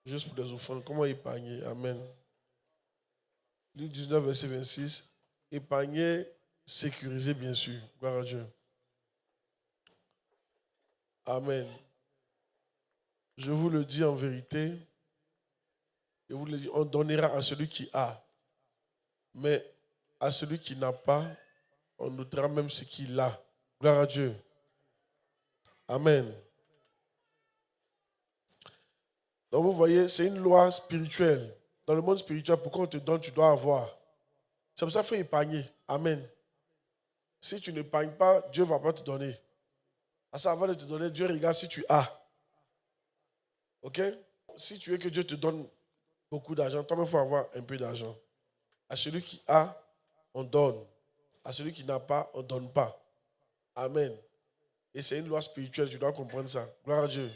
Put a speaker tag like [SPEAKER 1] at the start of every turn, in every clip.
[SPEAKER 1] Juste pour les offrandes. Comment épargner? Amen. Luc 19, verset 26. Épargner, sécuriser, bien sûr. Gloire à Dieu. Amen. Je vous le dis en vérité. Je vous le dis, on donnera à celui qui a. Mais à celui qui n'a pas, on notera même ce qu'il a. Gloire à Dieu. Amen. Donc vous voyez, c'est une loi spirituelle. Dans le monde spirituel, pourquoi on te donne, tu dois avoir. C'est pour ça qu'il faut épargner. Amen. Si tu n'épargnes pas, Dieu ne va pas te donner. À ça, avant de te donner, Dieu regarde si tu as. Ok? Si tu veux que Dieu te donne beaucoup d'argent, toi-même, il faut avoir un peu d'argent. À celui qui a, on donne. À celui qui n'a pas, on ne donne pas. Amen. Et c'est une loi spirituelle, tu dois comprendre ça. Gloire à Dieu.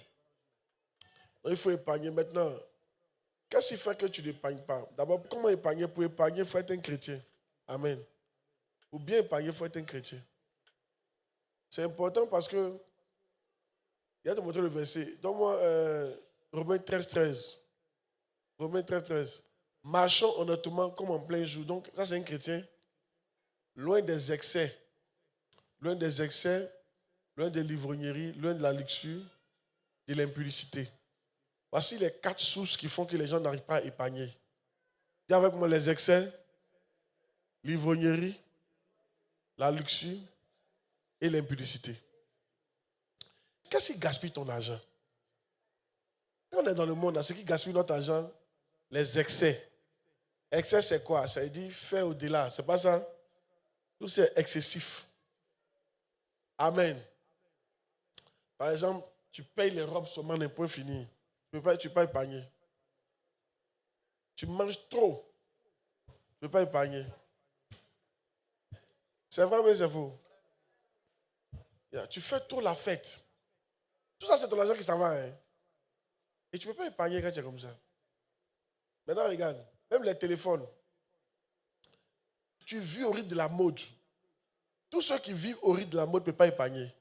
[SPEAKER 1] Donc, il faut épargner maintenant. Qu'est-ce qui fait que tu n'épargnes pas? D'abord, comment épargner? Pour épargner, il faut être un chrétien. Amen. Pour bien épargner, il faut être un chrétien. C'est important parce que, il y a de montrer le verset. Donne-moi Romains 13, 13. Romains 13, 13. Marchons honnêtement comme en plein jour. Donc, ça, c'est un chrétien. Loin des excès. Loin des excès, loin des livrogneries, loin de la luxure, de l'impudicité. Voici les 4 sources qui font que les gens n'arrivent pas à épargner. Dis avec moi les excès, l'ivrognerie, la luxure et l'impudicité. Qu'est-ce qui gaspille ton argent? Quand on est dans le monde, ce qui gaspille notre argent, les excès. Excès, c'est quoi? Ça veut dire faire au-delà. C'est pas ça? Tout c'est excessif. Amen. Par exemple, tu payes les robes seulement d'un point fini. Tu ne peux pas épargner. Tu manges trop. Tu ne peux pas épargner. C'est vrai, mais c'est faux. Tu fais trop la fête. Tout ça, c'est ton argent qui s'en va. Hein? Et tu ne peux pas épargner quand tu es comme ça. Maintenant, regarde. Même les téléphones. Tu vis au rythme de la mode. Tous ceux qui vivent au rythme de la mode ne peuvent pas épargner.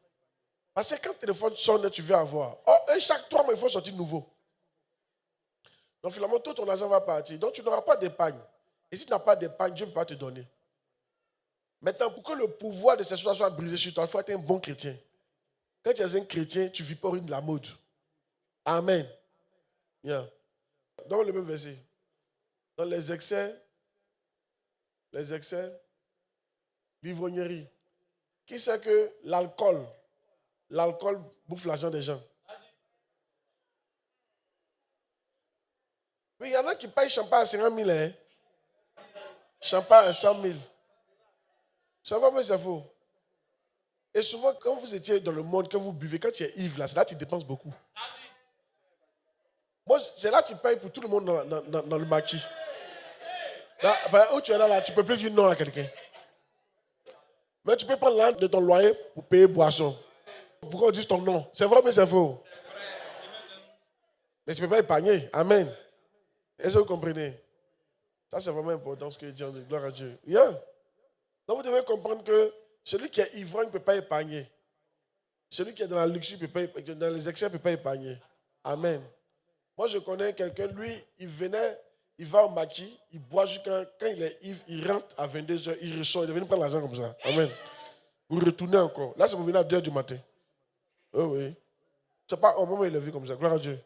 [SPEAKER 1] Parce que quand le téléphone sonne, tu veux avoir. Oh, et chaque 3 mois, il faut sortir de nouveau. Donc finalement, tout ton argent va partir. Donc tu n'auras pas d'épargne. Et si tu n'as pas d'épargne, Dieu ne peut pas te donner. Maintenant, pour que le pouvoir de ces choses soit brisé sur toi, il faut être un bon chrétien. Quand tu es un chrétien, tu ne vis pas au rythme de la mode. Amen. Yeah. Dans le même verset. Dans les excès, l'ivrognerie. Qui sait que l'alcool bouffe l'argent des gens? Oui, il y en a qui payent champagne à 50 000. Hein? Champagne à 100 000. Ça va, mais c'est faux. Et souvent, quand vous étiez dans le monde, quand vous buvez, quand tu es ivre, là, c'est là que tu dépenses beaucoup. Moi, c'est là que tu payes pour tout le monde dans le maquis. Là, où tu es là, tu ne peux plus dire non à quelqu'un. Mais tu peux prendre l'âne de ton loyer pour payer boisson. Pourquoi on dit ton nom? C'est vrai, mais c'est faux. Mais tu ne peux pas épargner. Amen. Est-ce que vous comprenez? Ça, c'est vraiment important ce que je dis. Gloire à Dieu. Yeah. Donc, vous devez comprendre que celui qui est ivrogne ne peut pas épargner. Celui qui est dans la luxure, dans les excès, ne peut pas épargner. Amen. Moi, je connais quelqu'un, lui, il va au maquis, il boit jusqu'à quand il est ivre, il rentre à 22h, il ressort, il est venu prendre l'argent comme ça. Amen. Vous retournez encore. Là, c'est pour venir à 2h du matin. Oh, oui. C'est pas au moment où il est vu comme ça. Gloire à Dieu.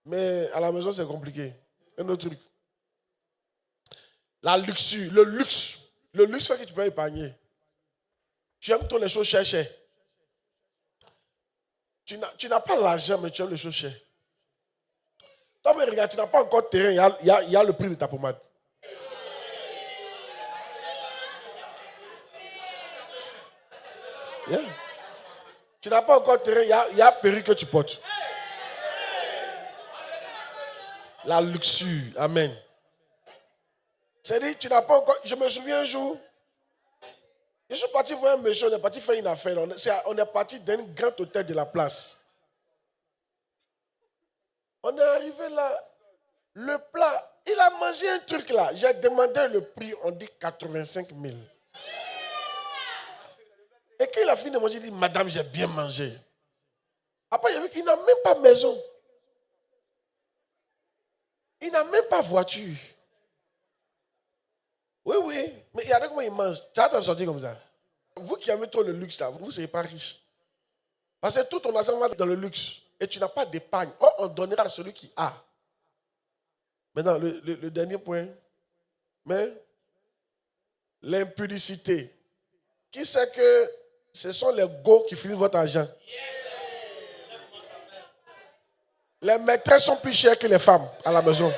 [SPEAKER 1] Mais à la maison, c'est compliqué. Un autre truc. La luxure, le luxe. Le luxe fait que tu peux épargner. Tu aimes trop les choses chères. Tu n'as pas l'argent, mais tu aimes les choses chères. Toi, mais regarde, tu n'as pas encore de terrain, il y a le prix de ta pommade. Yeah. Tu n'as pas encore de terrain, il y a perruque que tu portes. La luxure, amen. C'est-à-dire, tu n'as pas encore... Je me souviens un jour, je suis parti voir un monsieur, on est parti faire une affaire. On est parti d'un grand hôtel de la place. On est arrivé là, le plat, il a mangé un truc là. J'ai demandé le prix, on dit 85 000. Et quand il a fini de manger, il dit, madame, j'ai bien mangé. Après, il a vu qu'il n'a même pas maison. Il n'a même pas voiture. Oui, oui. Mais regardez comment il mange. Tu as sorti comme ça. Vous qui aimez trop le luxe, là, vous ne serez pas riche. Parce que tout ton argent va dans le luxe. Et tu n'as pas d'épargne. Or, on donnera à celui qui a. Maintenant, le dernier point. Mais l'impudicité. Qui sait que ce sont les go qui finissent votre argent? Les maîtresses sont plus chères que les femmes à la maison.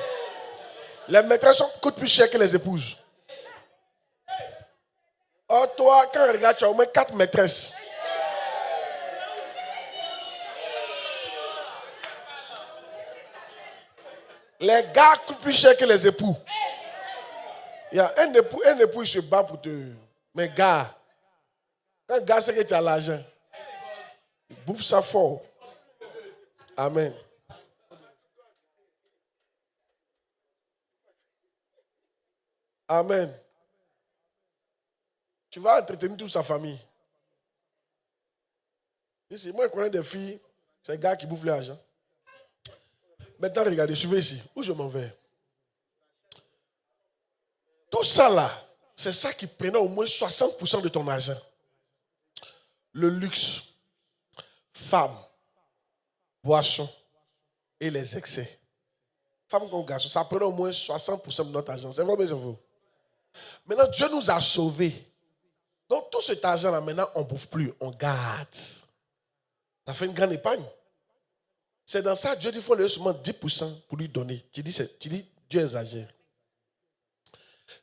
[SPEAKER 1] Les maîtresses coûtent plus cher que les épouses. Or, toi, quand on regarde, tu as au moins 4 maîtresses. Les gars coûtent plus cher que les époux. Il y a un époux, il se bat pour te. Mais gars, un gars sait que tu as l'argent, il bouffe ça fort. Amen. Amen. Tu vas entretenir toute sa famille. Ici, moi, je connais des filles, c'est un gars qui bouffe l'argent. Maintenant, regardez, suivez ici. Où je m'en vais? Tout ça là, c'est ça qui prenait au moins 60% de ton argent. Le luxe, femmes, boissons et les excès. Femmes comme garçons, ça prenait au moins 60% de notre argent. C'est vrai, mais c'est vous. Maintenant, Dieu nous a sauvés. Donc, tout cet argent-là, maintenant, on ne bouffe plus, on garde. Ça fait une grande épargne. C'est dans ça, Dieu dit qu'il faut lui seulement 10% pour lui donner. Tu dis, Dieu exagère.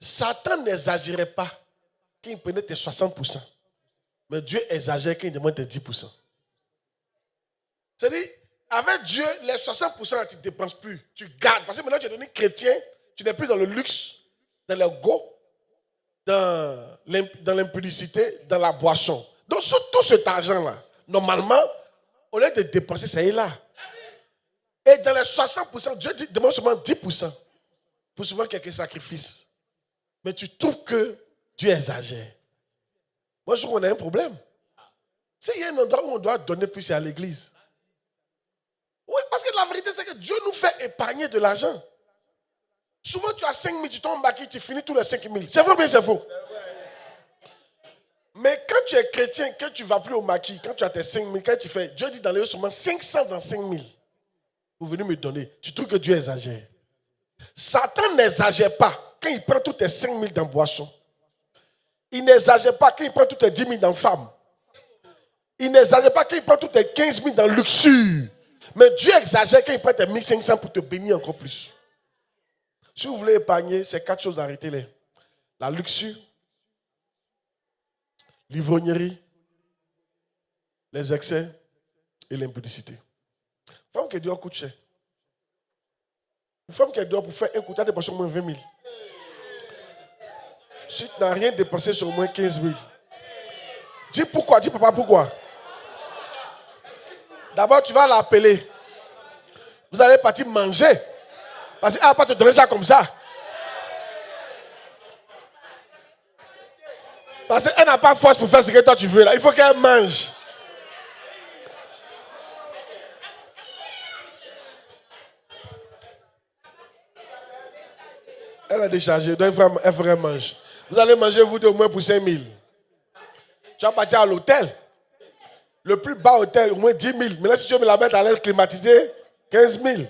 [SPEAKER 1] Satan n'exagérait pas quand il prenait tes 60%. Mais Dieu exagère quand il demande tes 10%. C'est-à-dire, avec Dieu, les 60%, tu ne dépenses plus. Tu gardes. Parce que maintenant, tu es devenu chrétien. Tu n'es plus dans le luxe, dans l'ego, dans l'impudicité, dans la boisson. Donc, sur tout cet argent-là, normalement, au lieu de dépenser, ça est là. Et dans les 60%, Dieu demande seulement 10% pour souvent quelques sacrifices. Mais tu trouves que Dieu exagère. Moi, je trouve qu'on a un problème. S'il y a un endroit où on doit donner plus, c'est à l'église. Oui, parce que la vérité, c'est que Dieu nous fait épargner de l'argent. Souvent, tu as 5 000, tu tombes en maquis, tu finis tous les 5 000. C'est vrai ou bien c'est faux? Mais quand tu es chrétien, quand tu ne vas plus au maquis, quand tu as tes 5 000, quand tu fais, Dieu dit dans les seulement 500 dans 5 000. Vous venez me donner. Tu trouves que Dieu exagère. Satan n'exagère pas quand il prend tous tes 5 000 dans boisson. Il n'exagère pas quand il prend tous tes 10 000 dans femme. Il n'exagère pas quand il prend tous tes 15 000 dans luxure. Mais Dieu exagère quand il prend tes 1500 pour te bénir encore plus. Si vous voulez épargner, c'est 4 choses, arrêtez-les. La luxure, l'ivrognerie, les excès et l'impudicité. Une femme qui dehors coûte cher. Une femme qui est dehors pour faire un coup, tu as dépensé au moins 20 000. Si tu n'as rien dépensé sur au moins 15 000. Dis pourquoi, dis papa pourquoi. D'abord, tu vas l'appeler. Vous allez partir manger. Parce qu'elle ne va pas te donner ça comme ça. Parce qu'elle n'a pas force pour faire ce que toi tu veux là. Il faut qu'elle mange. Elle a déchargé, donc elle ferait manger. Vous allez manger vous deux au moins pour 5 000. Tu vas partir à l'hôtel. Le plus bas hôtel, au moins 10 000. Maintenant, si tu veux me la mettre à l'air climatisée, 15 000.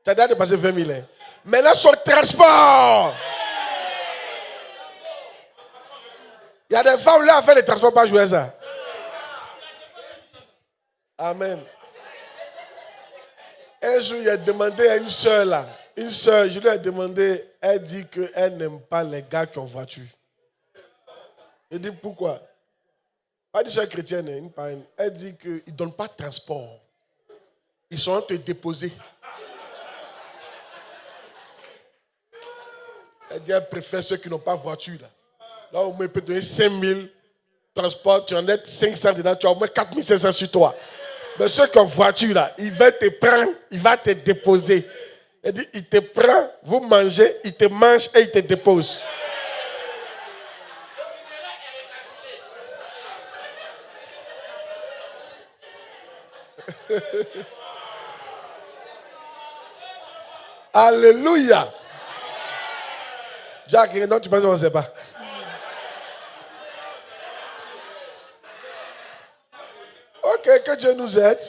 [SPEAKER 1] Tu as déjà dépassé 20 000. Hein. Maintenant, sur le transport. Il y a des femmes là à faire des transports, pas jouer ça. Amen. Un jour, il a demandé à une soeur là. Une soeur, je lui ai demandé, elle dit qu'elle n'aime pas les gars qui ont voiture. Je dis pourquoi? Pas une soeur chrétienne, une parraine. Elle dit qu'ils ne donnent pas de transport. Ils sont en train de te déposer. Elle dit qu'elle préfère ceux qui n'ont pas de voiture. Là, au moins, il peut donner 5 000 transports. Tu en as 500 dedans, tu as au moins 4 500 sur toi. Mais ceux qui ont voiture, là, il va te prendre, il va te déposer. Elle dit, il te prend, vous mangez, il te mange et il te dépose. Alléluia. Jacques, non, tu penses qu'on ne sait pas. Ok, que Dieu nous aide.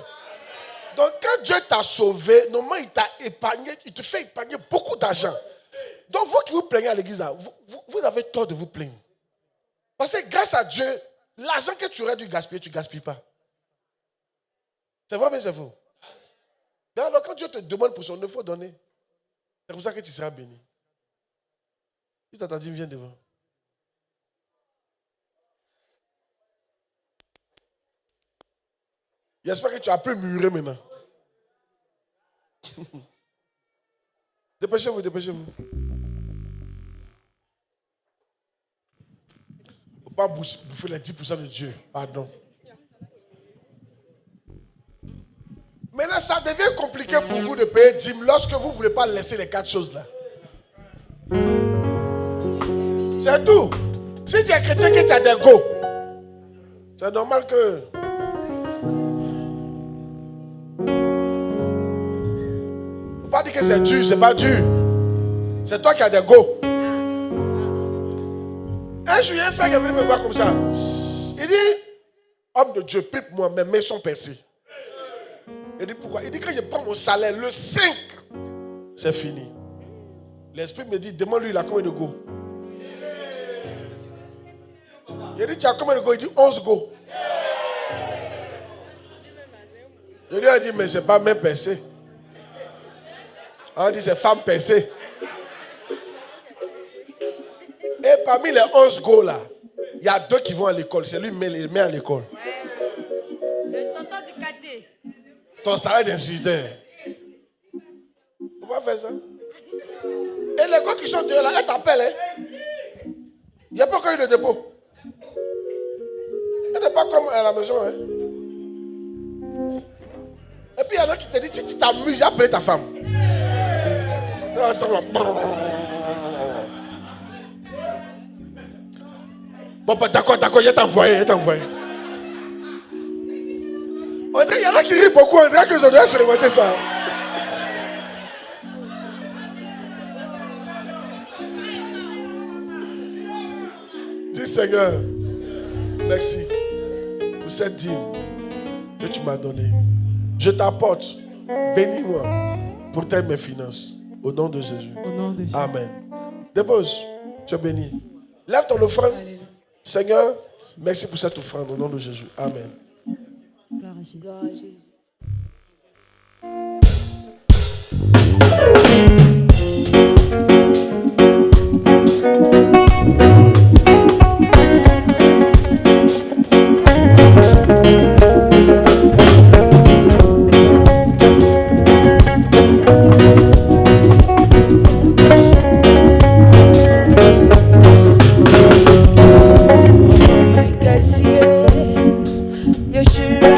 [SPEAKER 1] Donc, quand Dieu t'a sauvé, normalement, il t'a épargné, il te fait épargner beaucoup d'argent. Donc, vous qui vous plaignez à l'église, là, vous avez tort de vous plaindre. Parce que grâce à Dieu, l'argent que tu aurais dû gaspiller, tu ne gaspilles pas. C'est vrai, mais c'est faux. Mais alors, quand Dieu te demande pour son œuvre, il faut donner. C'est comme ça que tu seras béni. Si tu t'as dit, viens devant. J'espère que tu as pu mûrir maintenant. Dépêchez-vous, dépêchez-vous. Il ne faut pas bouffer les 10% de Dieu. Pardon. Maintenant, ça devient compliqué pour vous de payer 10 000 lorsque vous ne voulez pas laisser les 4 choses là. C'est tout. Si tu es chrétien que tu as des go, c'est normal que... Faut pas dire que c'est dur, c'est pas dur. C'est toi qui as des go. Un jour, il y a un frère qui est venu me voir comme ça. Il dit, homme de Dieu, pipe-moi, mes mains sont percées. Il dit pourquoi? Il dit que je prends mon salaire, le 5, c'est fini. L'esprit me dit, demande-lui, il a combien de go? Il dit, tu as combien de go? Il dit, 11 go. Je lui ai dit, mais c'est pas main percée. On dit, c'est femme percée. Et parmi les 11 go là, il y a 2 qui vont à l'école. C'est lui qui les met à l'école.
[SPEAKER 2] Le tonton du quartier.
[SPEAKER 1] Ton salaire d'instituteur. On va faire ça. Et les gars qui sont dehors là, elles t'appellent. Hein? Il n'y a pas encore eu de dépôt. Elle n'est pas comme à la maison. Hein? Et puis il y en a qui te disent, si tu t'amuses, appelle ta femme. Bon, bah, d'accord, il y a t'envoyé, On dirait qu'il y en a qui rient beaucoup, on dirait que je dois expérimenter ça. Dis Seigneur, merci pour cette dîme que tu m'as donnée. Je t'apporte, bénis-moi pour tes mes finances. Au nom de Jésus.
[SPEAKER 3] Au nom de Jésus.
[SPEAKER 1] Amen. Dépose, tu es béni. Lève ton offrande. Seigneur, merci pour cette offrande au nom de Jésus. Amen.
[SPEAKER 2] Gloire à Jésus. Gloire à Jésus.
[SPEAKER 4] Yeshua,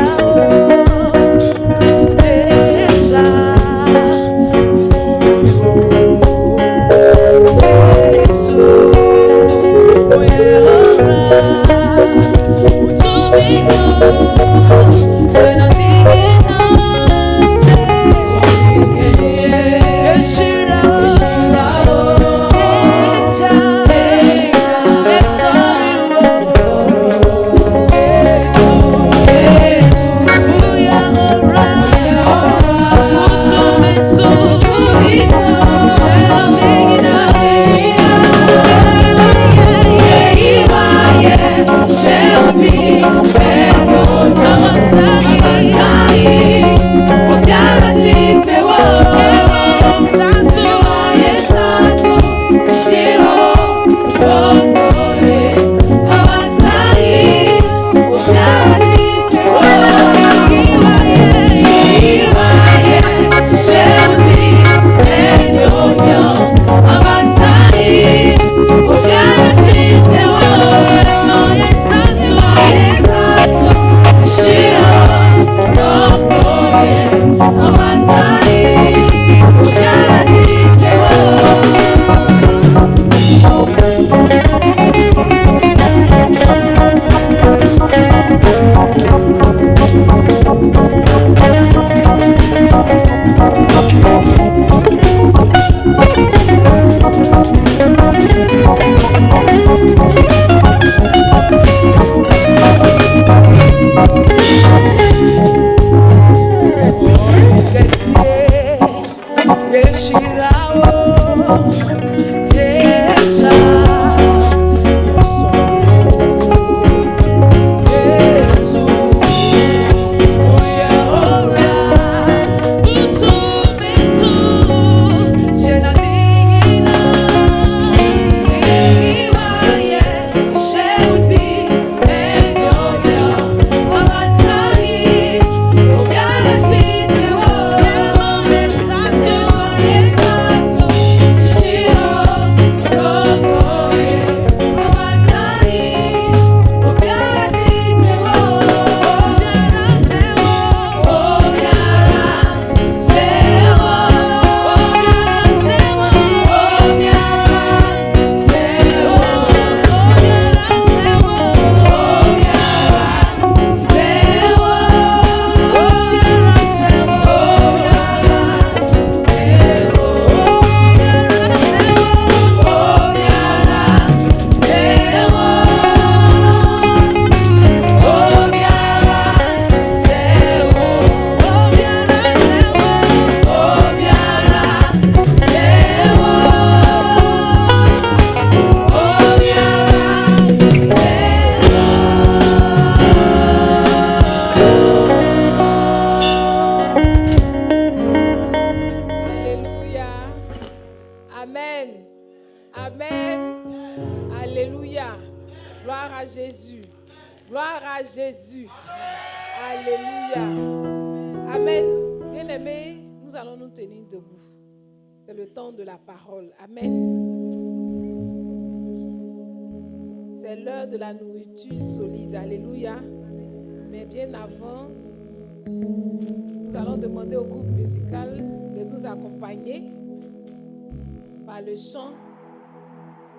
[SPEAKER 3] Le chant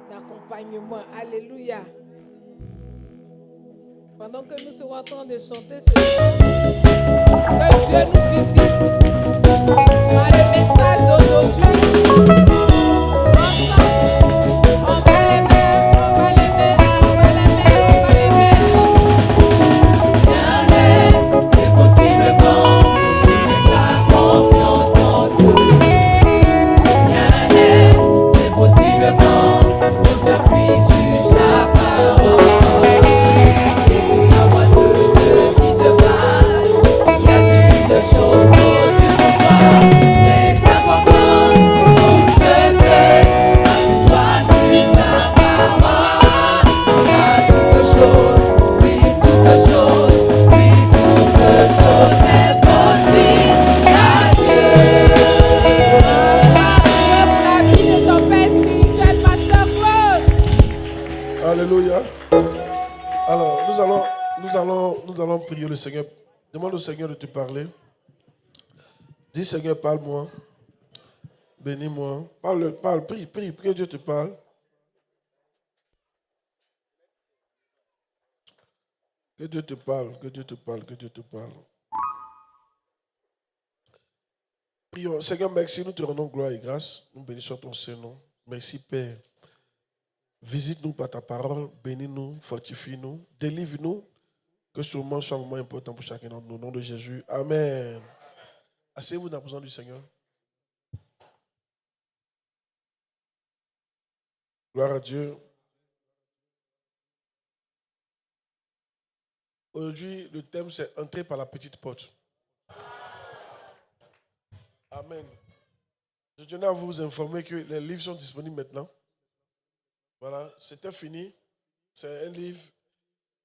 [SPEAKER 3] d'accompagnement. Alléluia. Pendant que nous serons en train de chanter ce chant, que Dieu nous visite par le message d'aujourd'hui. Ensemble, on va les mettre, on va les mettre, on va les mettre, on va les mettre.
[SPEAKER 4] Rien n'est impossible quand tu mets ta confiance en Dieu. On s'appuie sur sa parole. Écoute la voix de Dieu qui te parle. Y a-t-il de choses possibles pour toi? C'est important qu'on te sait. Appuie-toi sur sa parole. Y a toutes choses, oui, toutes choses, oui, toutes choses est possible à Dieu.
[SPEAKER 3] La vie de ton Père spirituel, Pasteur Claude.
[SPEAKER 1] Alléluia. Alors, nous allons prier le Seigneur. Demande au Seigneur de te parler. Dis, Seigneur, parle-moi. Bénis-moi. Parle, prie, que Dieu te parle. Que Dieu te parle, que Dieu te parle, que Dieu te parle. Prions. Seigneur, merci, nous te rendons gloire et grâce. Nous bénissons ton Saint-Nom. Merci, Père. Visite-nous par ta parole, bénis-nous, fortifie-nous, délivre-nous, que ce moment soit vraiment important pour chacun d'entre nous. Au nom de Jésus. Amen. Asseyez-vous dans la présence du Seigneur. Gloire à Dieu. Aujourd'hui, le thème, c'est entrer par la petite porte. Amen. Je tenais à vous informer que les livres sont disponibles maintenant. Voilà, c'était fini. C'est un livre,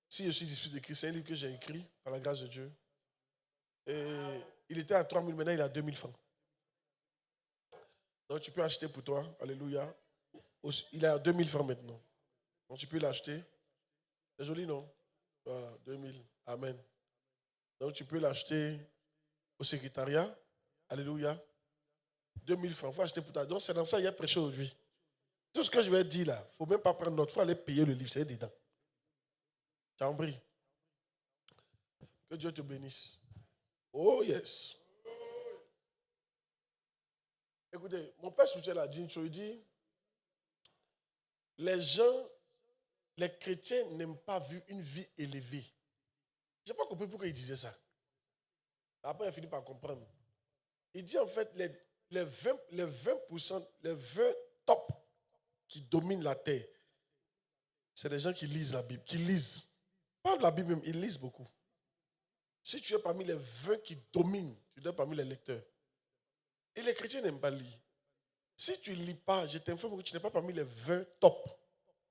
[SPEAKER 1] si je suis disciple de Christ, c'est un livre que j'ai écrit par la grâce de Dieu. Et il était à 3 000, maintenant il est à 2 000 francs. Donc tu peux acheter pour toi, alléluia. Il est à 2 000 francs maintenant. Donc tu peux l'acheter. C'est joli, non? Voilà, 2 000, amen. Donc tu peux l'acheter au secrétariat, alléluia. 2 000 francs, il faut acheter pour toi. Donc c'est dans ça qu'il y a prêché aujourd'hui. Tout ce que je vais dire là, il ne faut même pas prendre note, il faut aller payer le livre, c'est dedans. Tu as compris? Que Dieu te bénisse. Oh yes. Écoutez, mon père spirituel a dit une chose, il dit, les gens, les chrétiens n'aiment pas vu une vie élevée. Je n'ai pas compris pourquoi il disait ça. Après, il a fini par comprendre. Il dit en fait, les 20%, les 20 top qui dominent la terre, c'est des gens qui lisent la Bible, qui lisent. Pas de la Bible même, ils lisent beaucoup. Si tu es parmi les 20 qui dominent, tu es parmi les lecteurs. Et les chrétiens n'aiment pas lire. Si tu ne lis pas, je t'informe que tu n'es pas parmi les 20 top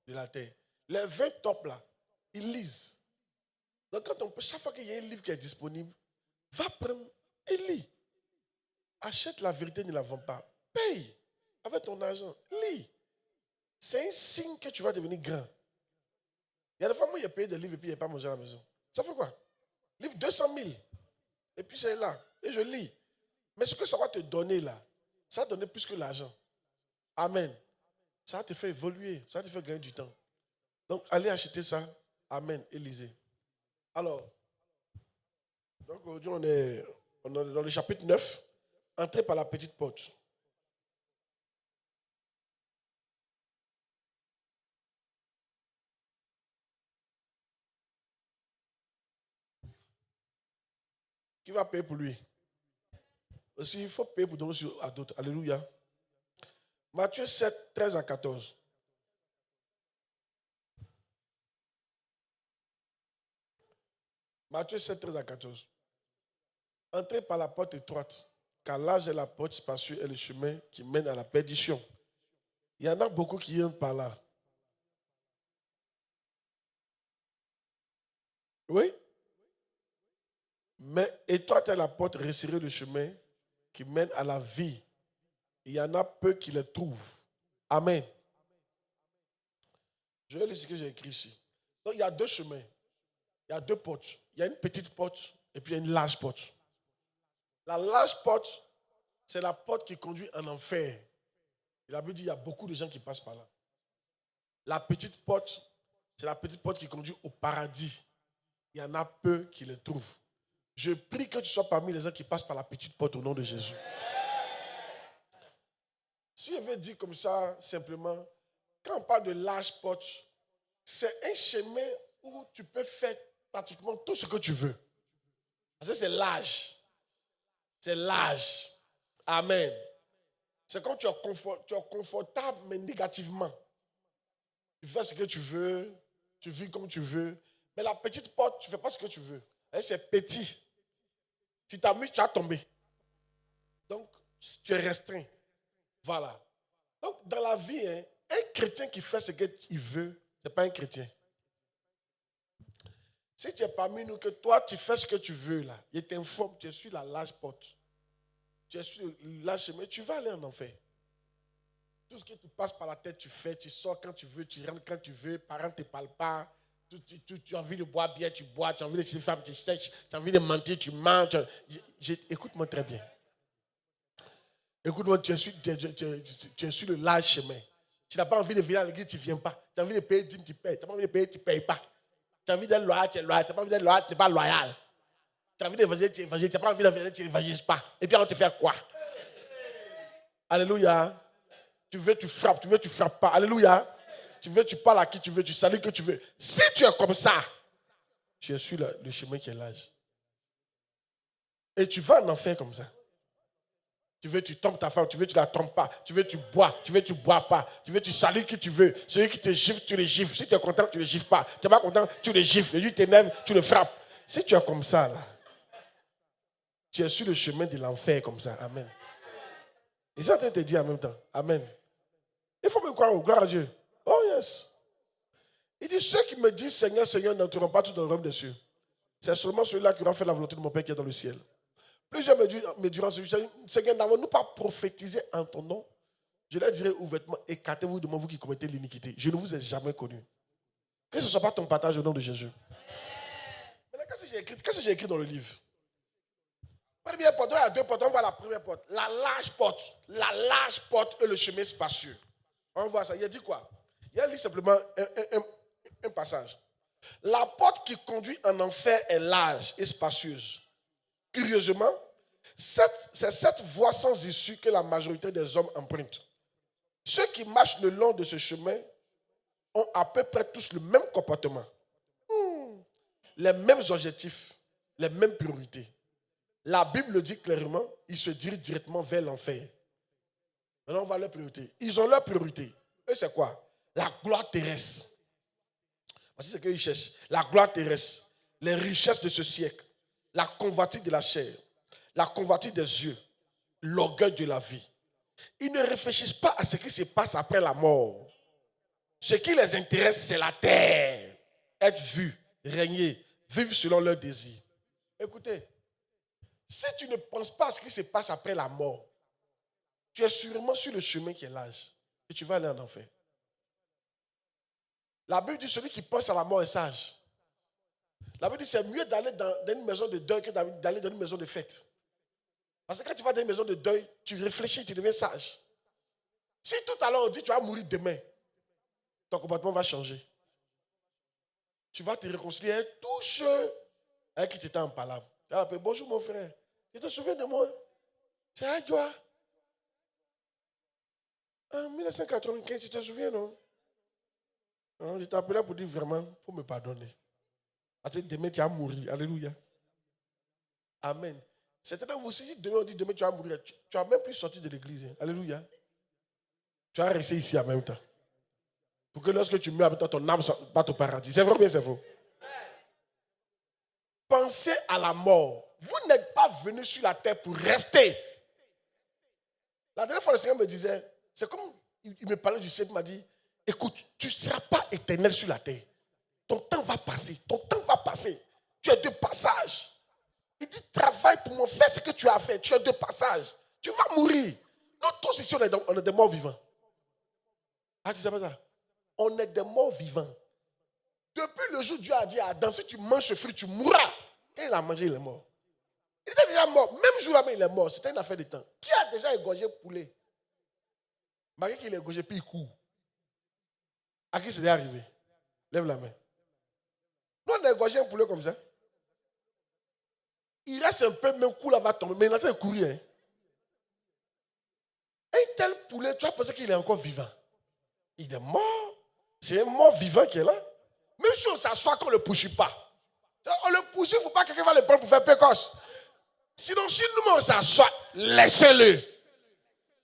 [SPEAKER 1] de la terre. Les 20 top là, ils lisent. Donc chaque fois qu'il y a un livre qui est disponible, va prendre et lis. Achète la vérité, ne la vends pas. Paye avec ton argent. Lis. C'est un signe que tu vas devenir grand. Il y a des fois, moi, il a payé des livres et puis il n'y a pas mangé à la maison. Ça fait quoi? Livre 200 000. Et puis c'est là. Et je lis. Mais ce que ça va te donner là, ça va te donner plus que l'argent. Amen. Ça va te faire évoluer. Ça va te faire gagner du temps. Donc, allez acheter ça. Amen. Et lisez. Alors, donc aujourd'hui, on est dans le chapitre 9. Entrez par la petite porte. Qui va payer pour lui? Aussi, il faut payer pour donner à d'autres. Alléluia. Matthieu 7, 13 à 14. Matthieu 7, 13 à 14. Entrez par la porte étroite, car large est la porte spacieuse et le chemin qui mène à la perdition. Il y en a beaucoup qui entrent par là. Oui? Mais étroite est la porte, resserrée le chemin qui mène à la vie. Il y en a peu qui le trouvent. Amen. Je vais lire ce que j'ai écrit ici. Donc il y a deux chemins. Il y a deux portes. Il y a une petite porte et puis il y a une large porte. La large porte, c'est la porte qui conduit en enfer. Et la Bible dit qu'il y a beaucoup de gens qui passent par là. La petite porte, c'est la petite porte qui conduit au paradis. Il y en a peu qui le trouvent. Je prie que tu sois parmi les gens qui passent par la petite porte au nom de Jésus. Si je veux dire comme ça, simplement, quand on parle de large porte, c'est un chemin où tu peux faire pratiquement tout ce que tu veux. Parce que c'est large. C'est large. Amen. C'est comme tu es confortable, mais négativement. Tu fais ce que tu veux, tu vis comme tu veux. Mais la petite porte, tu ne fais pas ce que tu veux. C'est petit. Si tu t'amuses, tu vas tomber. Donc, tu es restreint. Voilà. Donc, dans la vie, un chrétien qui fait ce qu'il veut, ce n'est pas un chrétien. Si tu es parmi nous, que toi, tu fais ce que tu veux, là, il t'informe, tu es sur la large porte. Tu es sur le large chemin, tu vas aller en enfer. Tout ce qui te passe par la tête, tu fais, tu sors quand tu veux, tu rentres quand tu veux, parents ne te parlent pas. Tu as envie de boire bien, tu bois, tu as envie de chez les femmes, tu cherches, tu as envie de mentir, tu mens. Écoute-moi très bien. Écoute-moi, tu es sur le large chemin. Tu n'as pas envie de venir à l'église, tu ne viens pas. Tu as envie de payer dîme, tu payes. Tu n'as pas envie de payer, tu ne payes pas. Tu as envie d'être loyal, tu es loyal. Tu n'as pas envie d'être loyal, tu n'es pas loyal. Tu as envie d'évangéliser, tu évangélises. Tu n'as pas envie d'évangéliser, tu n'évangélises pas. Et puis on te fait quoi? Alléluia. Tu veux, tu frappes. Tu veux, tu frappes pas. Alléluia. Tu veux, tu parles à qui tu veux, tu salues que tu veux. Si tu es comme ça, tu es sur le chemin qui est large. Et tu vas en enfer comme ça. Tu veux, tu trompes ta femme. Tu veux, tu ne la trompes pas. Tu veux, tu bois. Tu veux, tu ne bois pas. Tu veux, tu salues qui tu veux. Celui qui te gifle, tu le gifles. Si tu es content, tu ne le gifles pas. Tu n'es pas content, tu le gifles. Lui t'énerve, tu le frappes. Si tu es comme ça, là, tu es sur le chemin de l'enfer comme ça. Amen. Et ça, te dit en même temps. Amen. Il faut me croire, gloire à Dieu. Oh yes. Il dit, ceux qui me disent Seigneur, Seigneur, n'entreront pas tous dans le royaume des cieux. C'est seulement celui-là qui aura fait la volonté de mon Père qui est dans le ciel. Plusieurs me diront, Seigneur, n'avons-nous pas prophétisé en ton nom? Je leur dirai ouvertement, écartez-vous de moi, vous qui commettez l'iniquité. Je ne vous ai jamais connu. Que ce ne soit pas ton partage au nom de Jésus. Maintenant, qu'est-ce que j'ai écrit dans le livre? Première porte, il y a deux portes. On voit la première porte. La large porte. La large porte et le chemin spacieux. On voit ça. Il a dit quoi? Il a lu simplement un passage. La porte qui conduit en enfer est large et spacieuse. Curieusement, c'est cette voie sans issue que la majorité des hommes empruntent. Ceux qui marchent le long de ce chemin ont à peu près tous le même comportement. Les mêmes objectifs, les mêmes priorités. La Bible le dit clairement, ils se dirigent directement vers l'enfer. Maintenant, on va à leur priorité. Ils ont leur priorité. Eux, c'est quoi? La gloire terrestre. Voici ce qu'ils cherchent. La gloire terrestre. Les richesses de ce siècle. La convoitise de la chair. La convoitise des yeux. L'orgueil de la vie. Ils ne réfléchissent pas à ce qui se passe après la mort. Ce qui les intéresse, c'est la terre. Être vu, régner, vivre selon leurs désirs. Écoutez, si tu ne penses pas à ce qui se passe après la mort, tu es sûrement sur le chemin qui est large et tu vas aller en enfer. La Bible dit celui qui pense à la mort est sage. La Bible dit c'est mieux d'aller dans une maison de deuil que d'aller dans une maison de fête. Parce que quand tu vas dans une maison de deuil, tu réfléchis, tu deviens sage. Si tout à l'heure on dit tu vas mourir demain, ton comportement va changer. Tu vas te réconcilier avec tous ceux avec qui tu étais en palabre. Tu vas l'appeler, bonjour mon frère, tu te souviens de moi? C'est à toi. En 1995, tu te souviens, non? Je t'ai appelé pour dire vraiment, il faut me pardonner. Parce que demain, tu vas mourir. Alléluia. Amen. C'est vous aussi, si demain on dit demain tu vas mourir, tu vas même plus sortir de l'église. Alléluia. Tu vas rester ici en même temps. Pour que lorsque tu meurs, ton âme parte au paradis. C'est vrai ou bien c'est faux? Pensez à la mort. Vous n'êtes pas venu sur la terre pour rester. La dernière fois, le Seigneur me disait, c'est comme il me parlait du ciel, il m'a dit, écoute, tu ne seras pas éternel sur la terre. Ton temps va passer. Ton temps va passer. Tu es de passage. Il dit, travaille pour moi, fais ce que tu as fait. Tu es de passage. Tu vas mourir. Nous tous ici, on est des morts vivants. Ah, tu sais pas ça? On est des morts vivants. Depuis le jour où Dieu a dit à Adam, si tu manges ce fruit, tu mourras. Quand il a mangé, il est mort. Il était déjà mort. Même jour-là, il est mort. C'était une affaire de temps. Qui a déjà égorgé poulet? Malgré qu'il a égorgé, puis il court. À qui c'est arrivé? Lève la main. Nous, on a égorgé un poulet comme ça. Il reste un peu, mais un coup là va tomber. Mais il est en train de courir. Hein. Un tel poulet, tu as pensé qu'il est encore vivant. Il est mort. C'est un mort vivant qui est là. Même si on s'assoit qu'on ne le pousse pas. On le pousse, il ne faut pas que quelqu'un va le prendre pour faire pécoche. Sinon, si nous on s'assoit, laissez-le.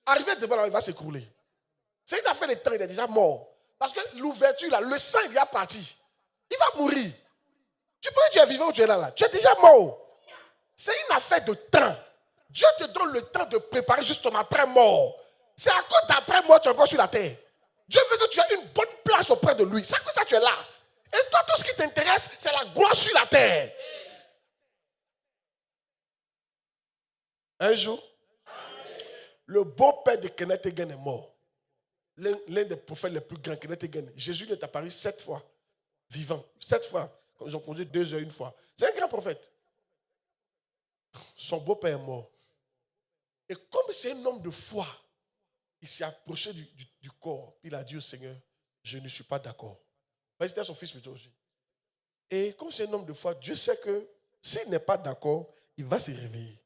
[SPEAKER 1] Arrivé devant là, il va s'écrouler. C'est une affaire de temps, il est déjà mort. Parce que l'ouverture, là, le sang, il est parti. Il va mourir. Tu peux dire tu es vivant ou tu es là. Tu es déjà mort. C'est une affaire de temps. Dieu te donne le temps de préparer juste ton après-mort. C'est à cause d'après-mort tu es encore sur la terre. Dieu veut que tu aies une bonne place auprès de lui. C'est à cause de ça que tu es là. Et toi, tout ce qui t'intéresse, c'est la gloire sur la terre. Un jour, le beau-père de Kenneth Hagin est mort. L'un des prophètes les plus grands, Kenneth Hagin. Jésus lui est apparu 7 fois, vivant. 7 fois. Ils ont conduit 2 heures une fois. C'est un grand prophète. Son beau-père est mort. Et comme c'est un homme de foi, il s'est approché du corps. Puis il a dit au Seigneur, je ne suis pas d'accord. C'était son fils plutôt aussi. Et comme c'est un homme de foi, Dieu sait que s'il n'est pas d'accord, il va se réveiller.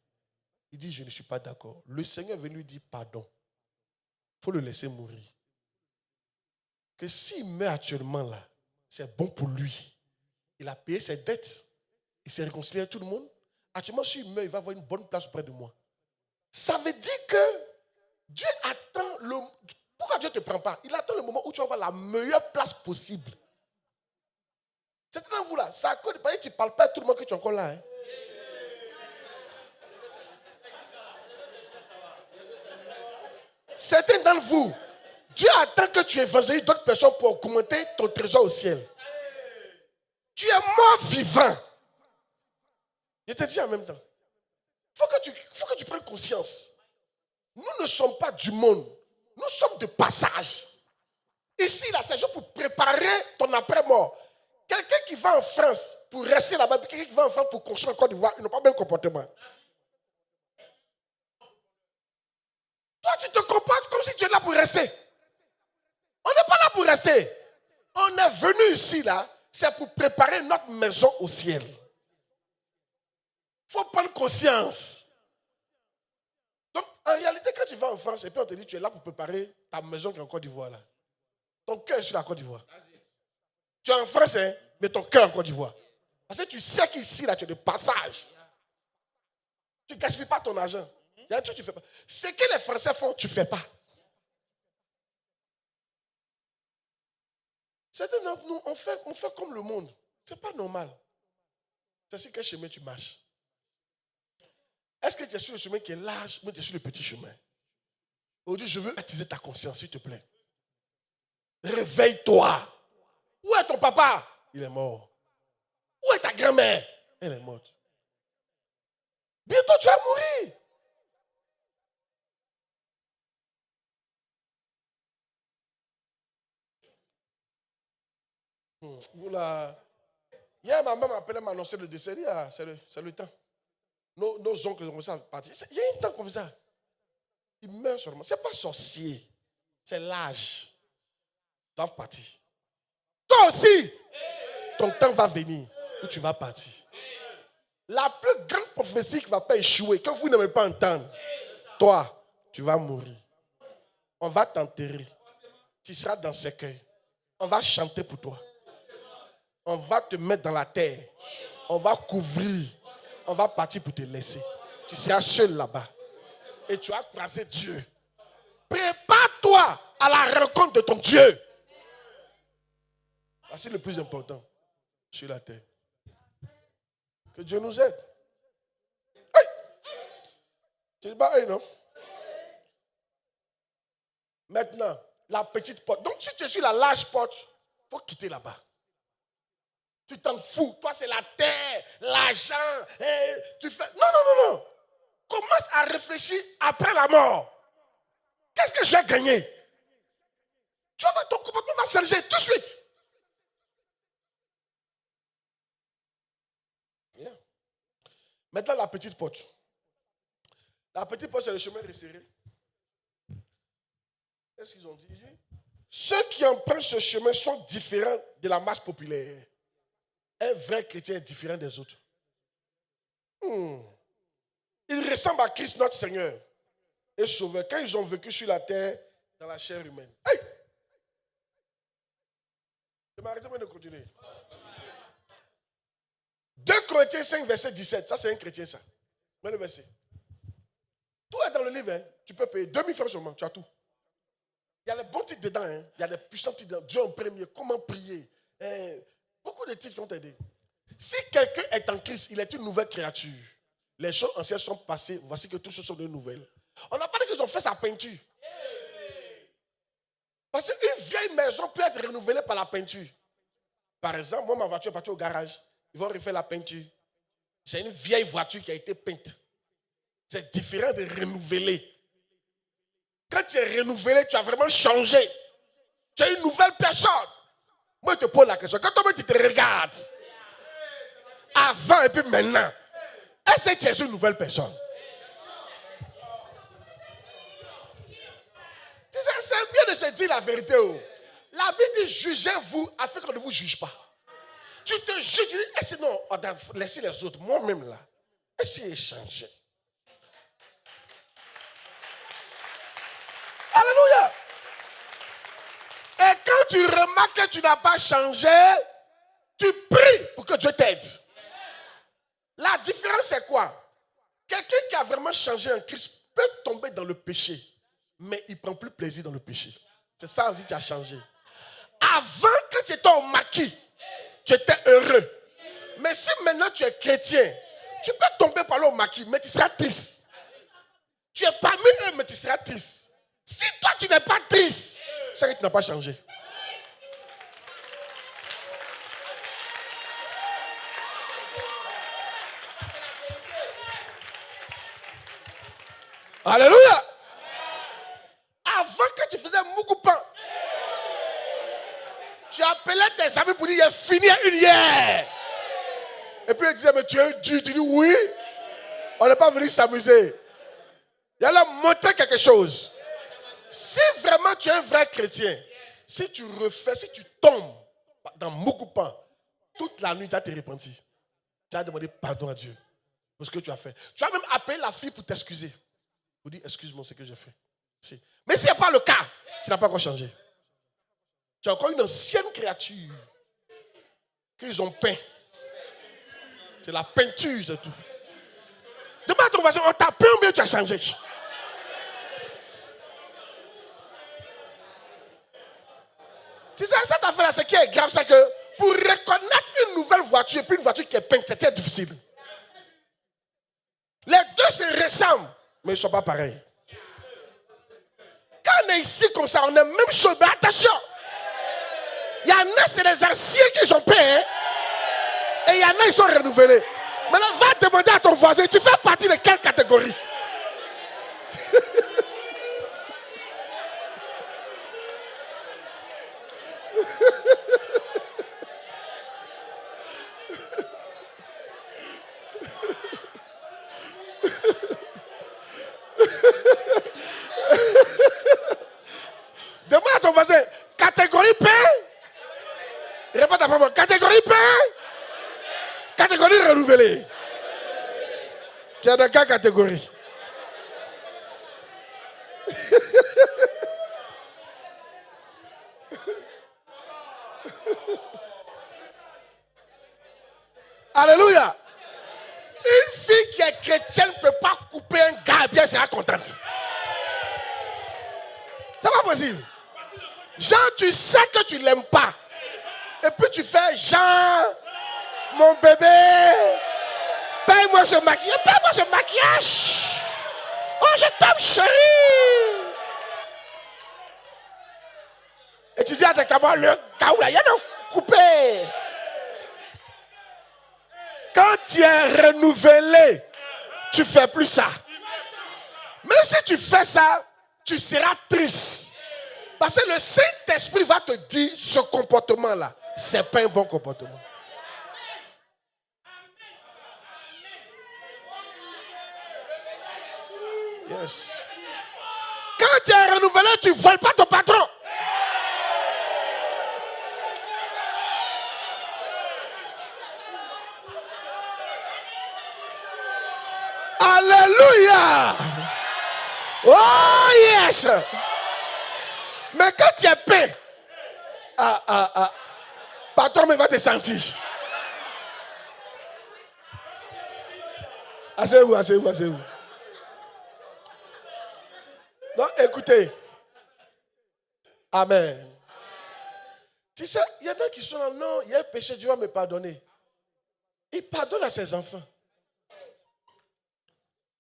[SPEAKER 1] Il dit, je ne suis pas d'accord. Le Seigneur veut lui dire pardon. Il faut le laisser mourir. Que s'il meurt actuellement là, c'est bon pour lui. Il a payé ses dettes. Il s'est réconcilié avec tout le monde. Actuellement, s'il meurt, il va avoir une bonne place auprès de moi. Ça veut dire que Dieu attend le... Pourquoi Dieu ne te prend pas? Il attend le moment où tu vas avoir la meilleure place possible. C'est dans vous là. Ça à cause de tu ne parles pas à tout le monde que tu es encore là. Hein? Certains d'entre vous, Dieu attend que tu évangélises d'autres personnes pour augmenter ton trésor au ciel. Tu es mort vivant. Je te dis en même temps. Il faut que tu prennes conscience. Nous ne sommes pas du monde. Nous sommes de passage. Ici, là, c'est juste pour préparer ton après-mort. Quelqu'un qui va en France pour rester là-bas, puis quelqu'un qui va en France pour construire en Côte d'Ivoire, ils n'ont pas le même comportement. Toi, tu te comportes comme si tu es là pour rester. On n'est pas là pour rester. On est venu ici, là, c'est pour préparer notre maison au ciel. Il faut prendre conscience. Donc, en réalité, quand tu vas en France, et puis on te dit, tu es là pour préparer ta maison qui est en Côte d'Ivoire, là. Ton cœur est sur la Côte d'Ivoire. Tu es en France, hein, mais ton cœur est en Côte d'Ivoire. Parce que tu sais qu'ici, là, tu es de passage. Tu ne gaspilles pas ton argent. Il y a un truc que tu ne fais pas. Ce que les Français font, tu ne fais pas. Certains d'entre nous, on fait comme le monde. Ce n'est pas normal. C'est sur quel chemin tu marches? Est-ce que tu es sur le chemin qui est large ou tu es sur le petit chemin? Aujourd'hui, je veux attiser ta conscience, s'il te plaît. Réveille-toi. Où est ton papa? Il est mort. Où est ta grand-mère? Elle est morte. Bientôt, tu vas mourir. Voilà. Hier, ma maman m'appelait, m'annoncer le décès. Ah, c'est le temps. Nos oncles ont commencé à partir. Il y a un temps comme ça. Ils meurent seulement. Ce n'est pas sorcier. C'est l'âge. Ils doivent partir. Toi aussi, ton temps va venir où tu vas partir. La plus grande prophétie qui ne va pas échouer, que vous n'aimez pas entendre, toi, tu vas mourir. On va t'enterrer. Tu seras dans ce cercueil. On va chanter pour toi. On va te mettre dans la terre. On va couvrir. On va partir pour te laisser. Tu seras seul là-bas. Et tu vas croiser Dieu. Prépare-toi à la rencontre de ton Dieu. C'est le plus important sur la terre. Que Dieu nous aide. Hey! Tu dis pas, hey, non? Maintenant, la petite porte. Donc, si tu es sur la large porte, il faut quitter là-bas. Tu t'en fous. Toi, c'est la terre, l'argent. Tu fais. Non. Commence à réfléchir après la mort. Qu'est-ce que je vais gagner? Tu vas voir, ton comportement va changer tout de suite. Bien. Maintenant, la petite porte. La petite porte, c'est le chemin resserré. Qu'est-ce qu'ils ont dit? Ceux qui empruntent ce chemin sont différents de la masse populaire. Un vrai chrétien est différent des autres. Ils ressemblent à Christ, notre Seigneur et Sauveur, quand ils ont vécu sur la terre dans la chair humaine. Hey! Je m'arrête de continuer. 2 Corinthiens 5, verset 17. Ça, c'est un chrétien, ça. Mets le verset. Tout est dans le livre. Hein. Tu peux payer 2000 francs seulement. Tu as tout. Il y a les bons titres dedans. Hein. Il y a les puissants titres dedans. Dieu en premier. Comment prier. Beaucoup de titres qui ont aidé. Si quelqu'un est en Christ, il est une nouvelle créature. Les choses anciennes sont passées. Voici que toutes choses sont de nouvelles. On n'a pas dit qu'ils ont fait sa peinture. Parce qu'une vieille maison peut être renouvelée par la peinture. Par exemple, moi, ma voiture est partie au garage. Ils vont refaire la peinture. C'est une vieille voiture qui a été peinte. C'est différent de renouveler. Quand tu es renouvelé, tu as vraiment changé. Tu es une nouvelle personne. Moi, je te pose la question. Quand toi, tu te regardes, avant et puis maintenant, est-ce que tu es une nouvelle personne? C'est mieux de se dire la vérité. La Bible dit, jugez-vous afin qu'on ne vous juge pas. Tu te juges, tu dis, est-ce que non, on doit laisser les autres, moi-même là, est-ce qu'il est changé? Alléluia. Et quand tu remarques que tu n'as pas changé, tu pries pour que Dieu t'aide. La différence c'est quoi? Quelqu'un qui a vraiment changé en Christ peut tomber dans le péché, mais il ne prend plus plaisir dans le péché. C'est ça aussi que tu as changé. Avant, quand tu étais au maquis, tu étais heureux. Mais si maintenant tu es chrétien, tu peux tomber par là au maquis, mais tu seras triste. Tu es parmi eux, mais tu seras triste. Si toi tu n'es pas triste, c'est que tu n'as pas changé. Alléluia. Avant que tu faisais Mougoupan, tu appelais tes amis pour dire, il est fini une hier. Et puis ils disaient, mais tu es un Dieu. Tu dis, oui. On n'est pas venu s'amuser. Il allait montrer quelque chose. Si vraiment tu es un vrai chrétien, si tu tombes dans Mougoupan, toute la nuit, tu as te repenti. Tu as demandé pardon à Dieu pour ce que tu as fait. Tu as même appelé la fille pour t'excuser. Pour dire, excuse-moi ce que j'ai fait. Si. Mais si ce n'est pas le cas, tu n'as pas encore changé. Tu as encore une ancienne créature qu'ils ont peint. C'est la peinture, c'est tout. Demande à ton voisin, on t'a peint ou bien tu as changé? Tu sais, cette affaire-là, ce qui est grave, c'est que pour reconnaître une nouvelle voiture et puis une voiture qui est peinte, c'est très difficile. Les deux se ressemblent, mais ils ne sont pas pareils. Quand on est ici comme ça, on est même chose. Mais attention, il y en a, c'est les anciens qui sont payés. Et il y en a, ils sont renouvelés. Maintenant, va demander à ton voisin, tu fais partie de quelle catégorie? Demande à ton voisin, catégorie P? Répète après moi, catégorie P? Catégorie renouvelée. Tu es dans quelle catégorie? Alléluia. Une fille qui est chrétienne ne peut pas couper un gars et bien elle sera contente. C'est pas possible. Genre, tu sais que tu ne l'aimes pas. Et puis tu fais genre, mon bébé, paye-moi ce maquillage. Paye-moi ce maquillage. Oh, je t'aime, chérie. Et tu dis à tes camarades, le gaou là, il y a de couper. Quand tu es renouvelé, tu ne fais plus ça. Même si tu fais ça, tu seras triste. Parce que le Saint-Esprit va te dire, ce comportement-là, ce n'est pas un bon comportement. Yes. Quand tu es renouvelé, tu ne voles pas ton patron. Alléluia. Oh yes. Mais quand tu es paix, patron me va te sentir. Asseyez-vous, asseyez-vous, asseyez-vous. Donc écoutez. Amen. Tu sais, il y en a qui sont là, non, il y a un péché, Dieu va me pardonner. Il pardonne à ses enfants.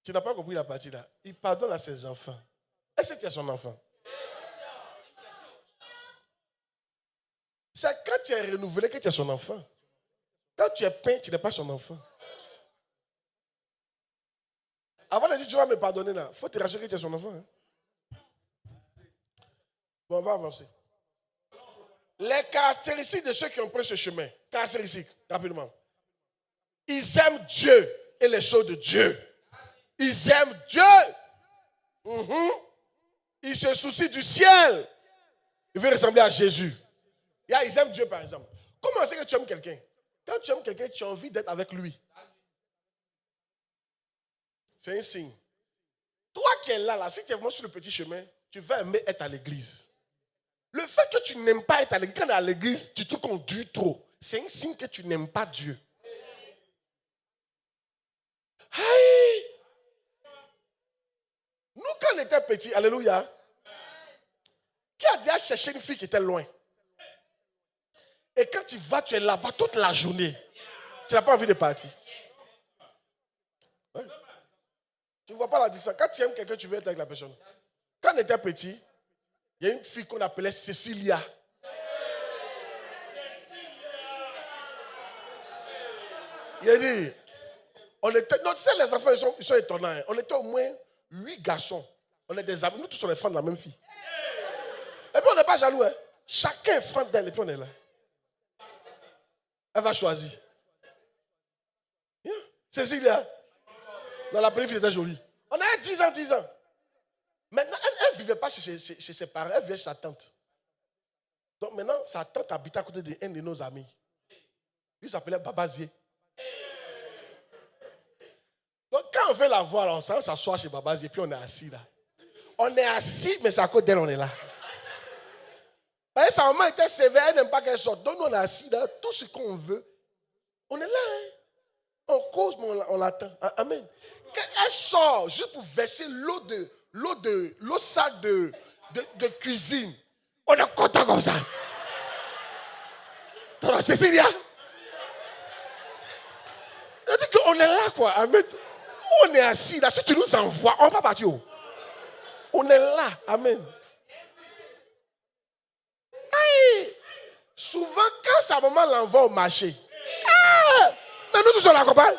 [SPEAKER 1] Tu n'as pas compris la partie là. Il pardonne à ses enfants. Est-ce que tu es son enfant? C'est quand tu es renouvelé que tu es son enfant. Quand tu es peint, tu n'es pas son enfant. Avant de dire tu vas me pardonner là, il faut te rassurer que tu es son enfant. Hein? Bon, on va avancer. Les caractéristiques de ceux qui ont pris ce chemin. Caractéristiques, rapidement. Ils aiment Dieu et les choses de Dieu. Ils aiment Dieu. Ils se soucient du ciel. Ils veulent ressembler à Jésus. Ils aiment Dieu, par exemple. Comment c'est que tu aimes quelqu'un? Quand tu aimes quelqu'un, tu as envie d'être avec lui. C'est un signe. Toi qui es là, si tu es vraiment sur le petit chemin, tu vas aimer être à l'église. Le fait que tu n'aimes pas être à l'église, quand tu es à l'église, tu te conduis trop. C'est un signe que tu n'aimes pas Dieu. Aïe! Nous, quand on était petits, alléluia, qui a déjà cherché une fille qui était loin? Et quand tu vas, tu es là-bas toute la journée. Tu n'as pas envie de partir. Ouais. Tu ne vois pas la distance. Quand tu aimes quelqu'un, tu veux être avec la personne. Quand on était petit, il y a une fille qu'on appelait Cécilia. Il a dit, on était, non, tu sais, les enfants, ils sont étonnants. Hein. On était au moins 8 garçons. On est des amis. Nous tous, on est fans de la même fille. Et puis, on n'est pas jaloux. Hein. Chacun est fan d'elle. Et puis, on est là. Elle va choisir. Yeah. Cécilia. Dans la première fille, elle était jolie. On a 10 ans. Maintenant, elle ne vivait pas chez ses parents. Elle vivait chez sa tante. Donc, maintenant, sa tante habitait à côté d'un de nos amis. Lui s'appelait Babazier. Donc, quand on veut la voir, on s'assoit chez Babazier, puis on est assis là. On est assis, mais c'est à côté d'elle, on est là. Et sa maman était sévère, elle n'aime pas qu'elle sorte. Donc, nous, on est assis là, tout ce qu'on veut. On est là, hein. On cause, mais on l'attend. Amen. Quand elle sort, juste pour verser l'eau sale de cuisine, on est content comme ça. Non, Cécilia. Elle dit qu'on est là, quoi. Amen. On est assis là. Si tu nous envoies, on va partir. On est là. Amen. Aïe. Souvent, quand sa maman l'envoie au marché, mais nous tous on l'accompagne.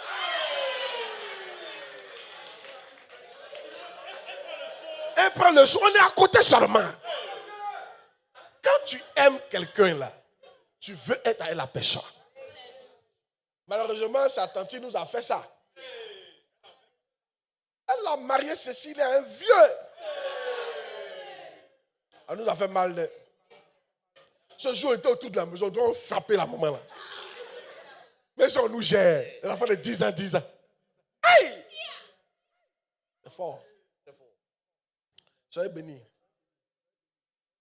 [SPEAKER 1] Elle prend le son. On est à côté seulement. Quand tu aimes quelqu'un là, tu veux être avec la personne. Malheureusement, sa tante nous a fait ça. Elle a marié Cécile à un vieux. Elle nous a fait mal. Ce jour, on était autour de la maison, on doit frapper la maman là. Mais si on nous gère, elle a fait de 10 ans. Aïe! C'est fort. Soyez bénis.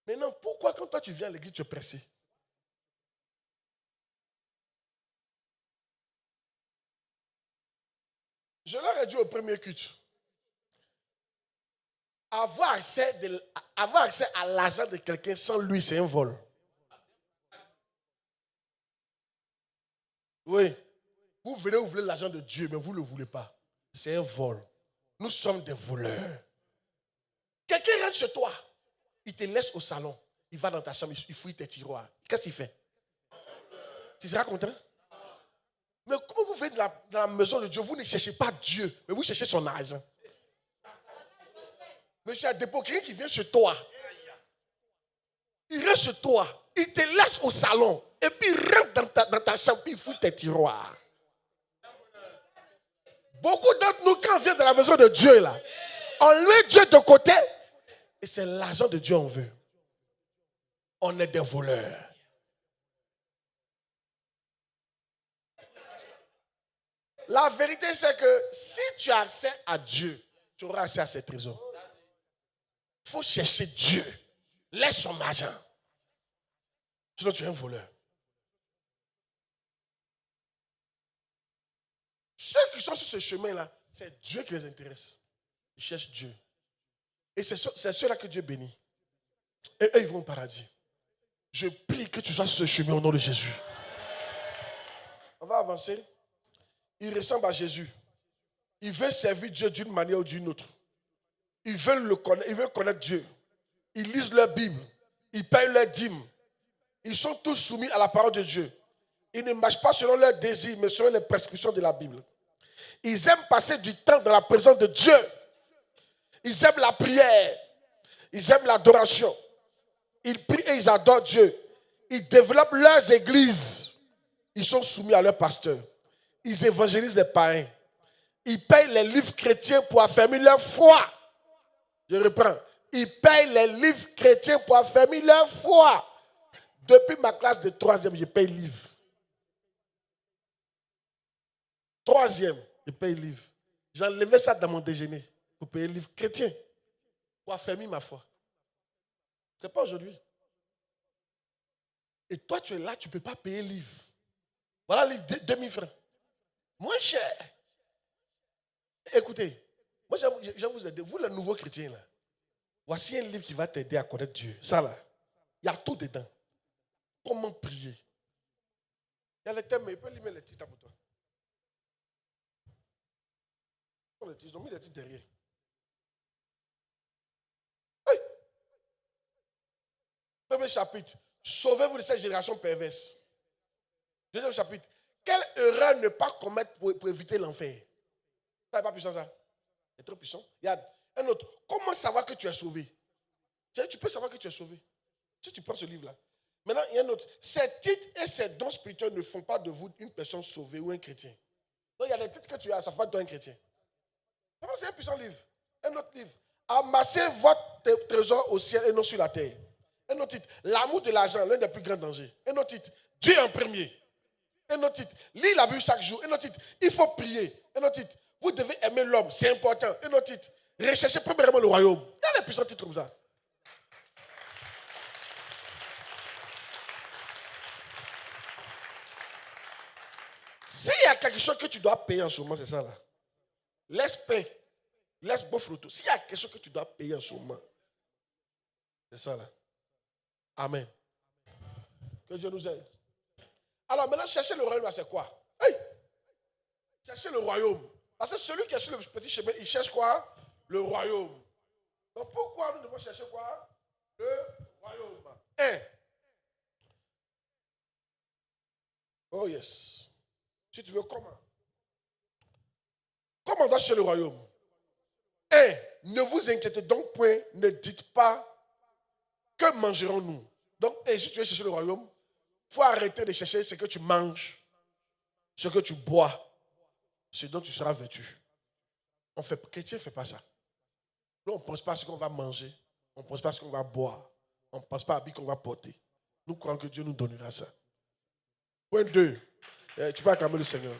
[SPEAKER 1] Maintenant, pourquoi quand toi tu viens à l'église, tu es pressé? Je leur ai dit au premier culte, avoir accès à l'argent de quelqu'un sans lui, c'est un vol. Oui. Vous venez, vous voulez l'argent de Dieu, mais vous ne le voulez pas. C'est un vol. Nous sommes des voleurs. Quelqu'un rentre chez toi, il te laisse au salon, il va dans ta chambre, il fouille tes tiroirs. Qu'est-ce qu'il fait? Tu seras content? Mais comment vous venez dans la maison de Dieu, vous ne cherchez pas Dieu, mais vous cherchez son argent. Monsieur Adepo, quelqu'un qui vient chez toi, il reste chez toi, il te laisse au salon, et puis il rentre dans ta chambre, puis il fouille tes tiroirs. Beaucoup d'entre nous, quand on vient dans la maison de Dieu, là, on met Dieu de côté, et c'est l'argent de Dieu on veut. On est des voleurs. La vérité, c'est que si tu as accès à Dieu, tu auras accès à ses trésors. Il faut chercher Dieu. Laisse son argent. Sinon, tu es un voleur. Ceux qui sont sur ce chemin-là, c'est Dieu qui les intéresse. Ils cherchent Dieu. Et c'est ceux-là que Dieu bénit. Et eux, ils vont au paradis. Je prie que tu sois sur ce chemin au nom de Jésus. On va avancer. Il ressemble à Jésus. Il veut servir Dieu d'une manière ou d'une autre. Ils veulent le connaître, ils veulent connaître Dieu. Ils lisent leur Bible. Ils payent leurs dîmes. Ils sont tous soumis à la parole de Dieu. Ils ne marchent pas selon leurs désirs, mais selon les prescriptions de la Bible. Ils aiment passer du temps dans la présence de Dieu. Ils aiment la prière. Ils aiment l'adoration. Ils prient et ils adorent Dieu. Ils développent leurs églises. Ils sont soumis à leur pasteur. Ils évangélisent les païens. Ils payent les livres chrétiens pour affermir leur foi. Je reprends. Ils payent les livres chrétiens pour affermir leur foi. Depuis ma classe de 3e, je paye livres. 3e, je paye livres. J'enlevais ça dans mon déjeuner pour payer livres chrétiens. Pour affermir ma foi. Ce n'est pas aujourd'hui. Et toi, tu es là, tu ne peux pas payer livre. Voilà le livre, 2000 francs. Moins cher. Écoutez, moi je vais vous aider. Vous, les nouveaux chrétiens, là, voici un livre qui va t'aider à connaître Dieu. Ça, là, il y a tout dedans. Comment prier. Il y a les thèmes, mais il peut lire les titres pour toi. Ils ont mis les titres derrière. Hey. Premier chapitre. Sauvez-vous de cette génération perverse. Deuxième chapitre. Quelle erreur ne pas commettre pour éviter l'enfer? Ça n'est pas puissant, ça? C'est trop puissant. Il y a un autre. Comment savoir que tu es sauvé? Tu peux savoir que tu es sauvé. Si tu prends ce livre-là. Maintenant, il y a un autre. Ces titres et ces dons spirituels ne font pas de vous une personne sauvée ou un chrétien. Donc, il y a des titres que tu as, ça fait de toi un chrétien. C'est un puissant livre. Un autre livre. Amassez votre trésor au ciel et non sur la terre. Un autre titre. L'amour de l'argent, l'un des plus grands dangers. Un autre titre. Dieu en premier. Un autre titre. Lis la Bible chaque jour. Un autre titre. Il faut prier. Un autre titre. Vous devez aimer l'homme. C'est important. Un autre titre. Recherchez premièrement le royaume. Il y a des puissants titres comme ça. S'il y a quelque chose que tu dois payer en ce moment, c'est ça là. Laisse payer. Laisse bon fruit. S'il y a quelque chose que tu dois payer en ce moment, c'est ça là. Amen. Que Dieu nous aide. Alors maintenant, chercher le royaume, c'est quoi? Hey! Chercher le royaume. Parce que celui qui est sur le petit chemin, il cherche quoi? Le royaume. Donc pourquoi nous devons chercher quoi? Le royaume. 1. Oh yes. Si tu veux, comment? Comment on doit chercher le royaume? 1. Ne vous inquiétez donc point, ne dites pas que mangerons-nous. Donc, si tu veux chercher le royaume, il faut arrêter de chercher ce que tu manges, ce que tu bois, ce dont tu seras vêtu. Chrétien ne fait pas ça. Nous, on ne pense pas à ce qu'on va manger, on ne pense pas à ce qu'on va boire, on ne pense pas à l'habit qu'on va porter. Nous croyons que Dieu nous donnera ça. Point 2. Tu peux acclamer le Seigneur.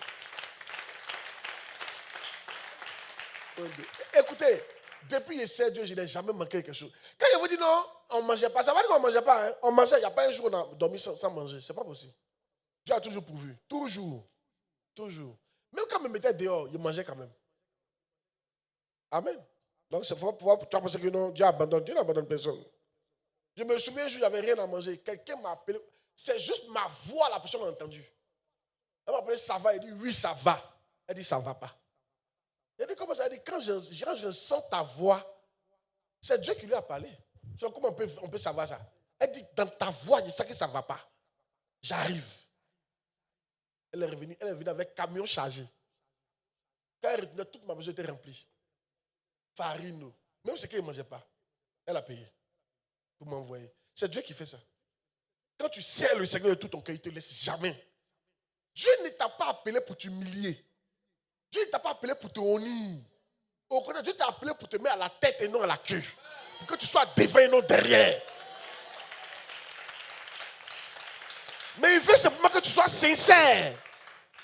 [SPEAKER 1] Point 2. Écoutez, depuis je sais Dieu, je n'ai jamais manqué quelque chose. Quand je vous dis non, on ne mangeait pas, ça va dire qu'on ne mangeait pas. Hein? On mangeait, il n'y a pas un jour où on a dormi sans manger. Ce n'est pas possible. Dieu a toujours pourvu. Toujours. Toujours. Même quand je me mettais dehors, je mangeais quand même. Amen. Donc, c'est pour pouvoir, tu as pensé que non, Dieu abandonne. Dieu n'abandonne personne. Je me souviens un jour, je n'avais rien à manger. Quelqu'un m'a appelé. C'est juste ma voix, la personne a entendu. Elle m'a appelé, ça va. Elle dit, oui, ça va. Elle dit, ça ne va pas. Elle dit, comment ça? Elle dit, quand je sens ta voix, c'est Dieu qui lui a parlé. Genre, comment on peut savoir ça? Elle dit, dans ta voix, je sais que ça ne va pas. J'arrive. Elle est revenue avec camion chargé. Quand elle retenait, toute ma maison était remplie. Farine, même ce qu'elle ne mangeait pas, elle a payé pour m'envoyer. C'est Dieu qui fait ça. Quand tu sers le Seigneur de tout ton cœur, il ne te laisse jamais. Dieu ne t'a pas appelé pour t'humilier. Dieu ne t'a pas appelé pour te honir. Au contraire, Dieu t'a appelé pour te mettre à la tête et non à la queue. Pour que tu sois devant et non derrière. Mais il veut simplement que tu sois sincère.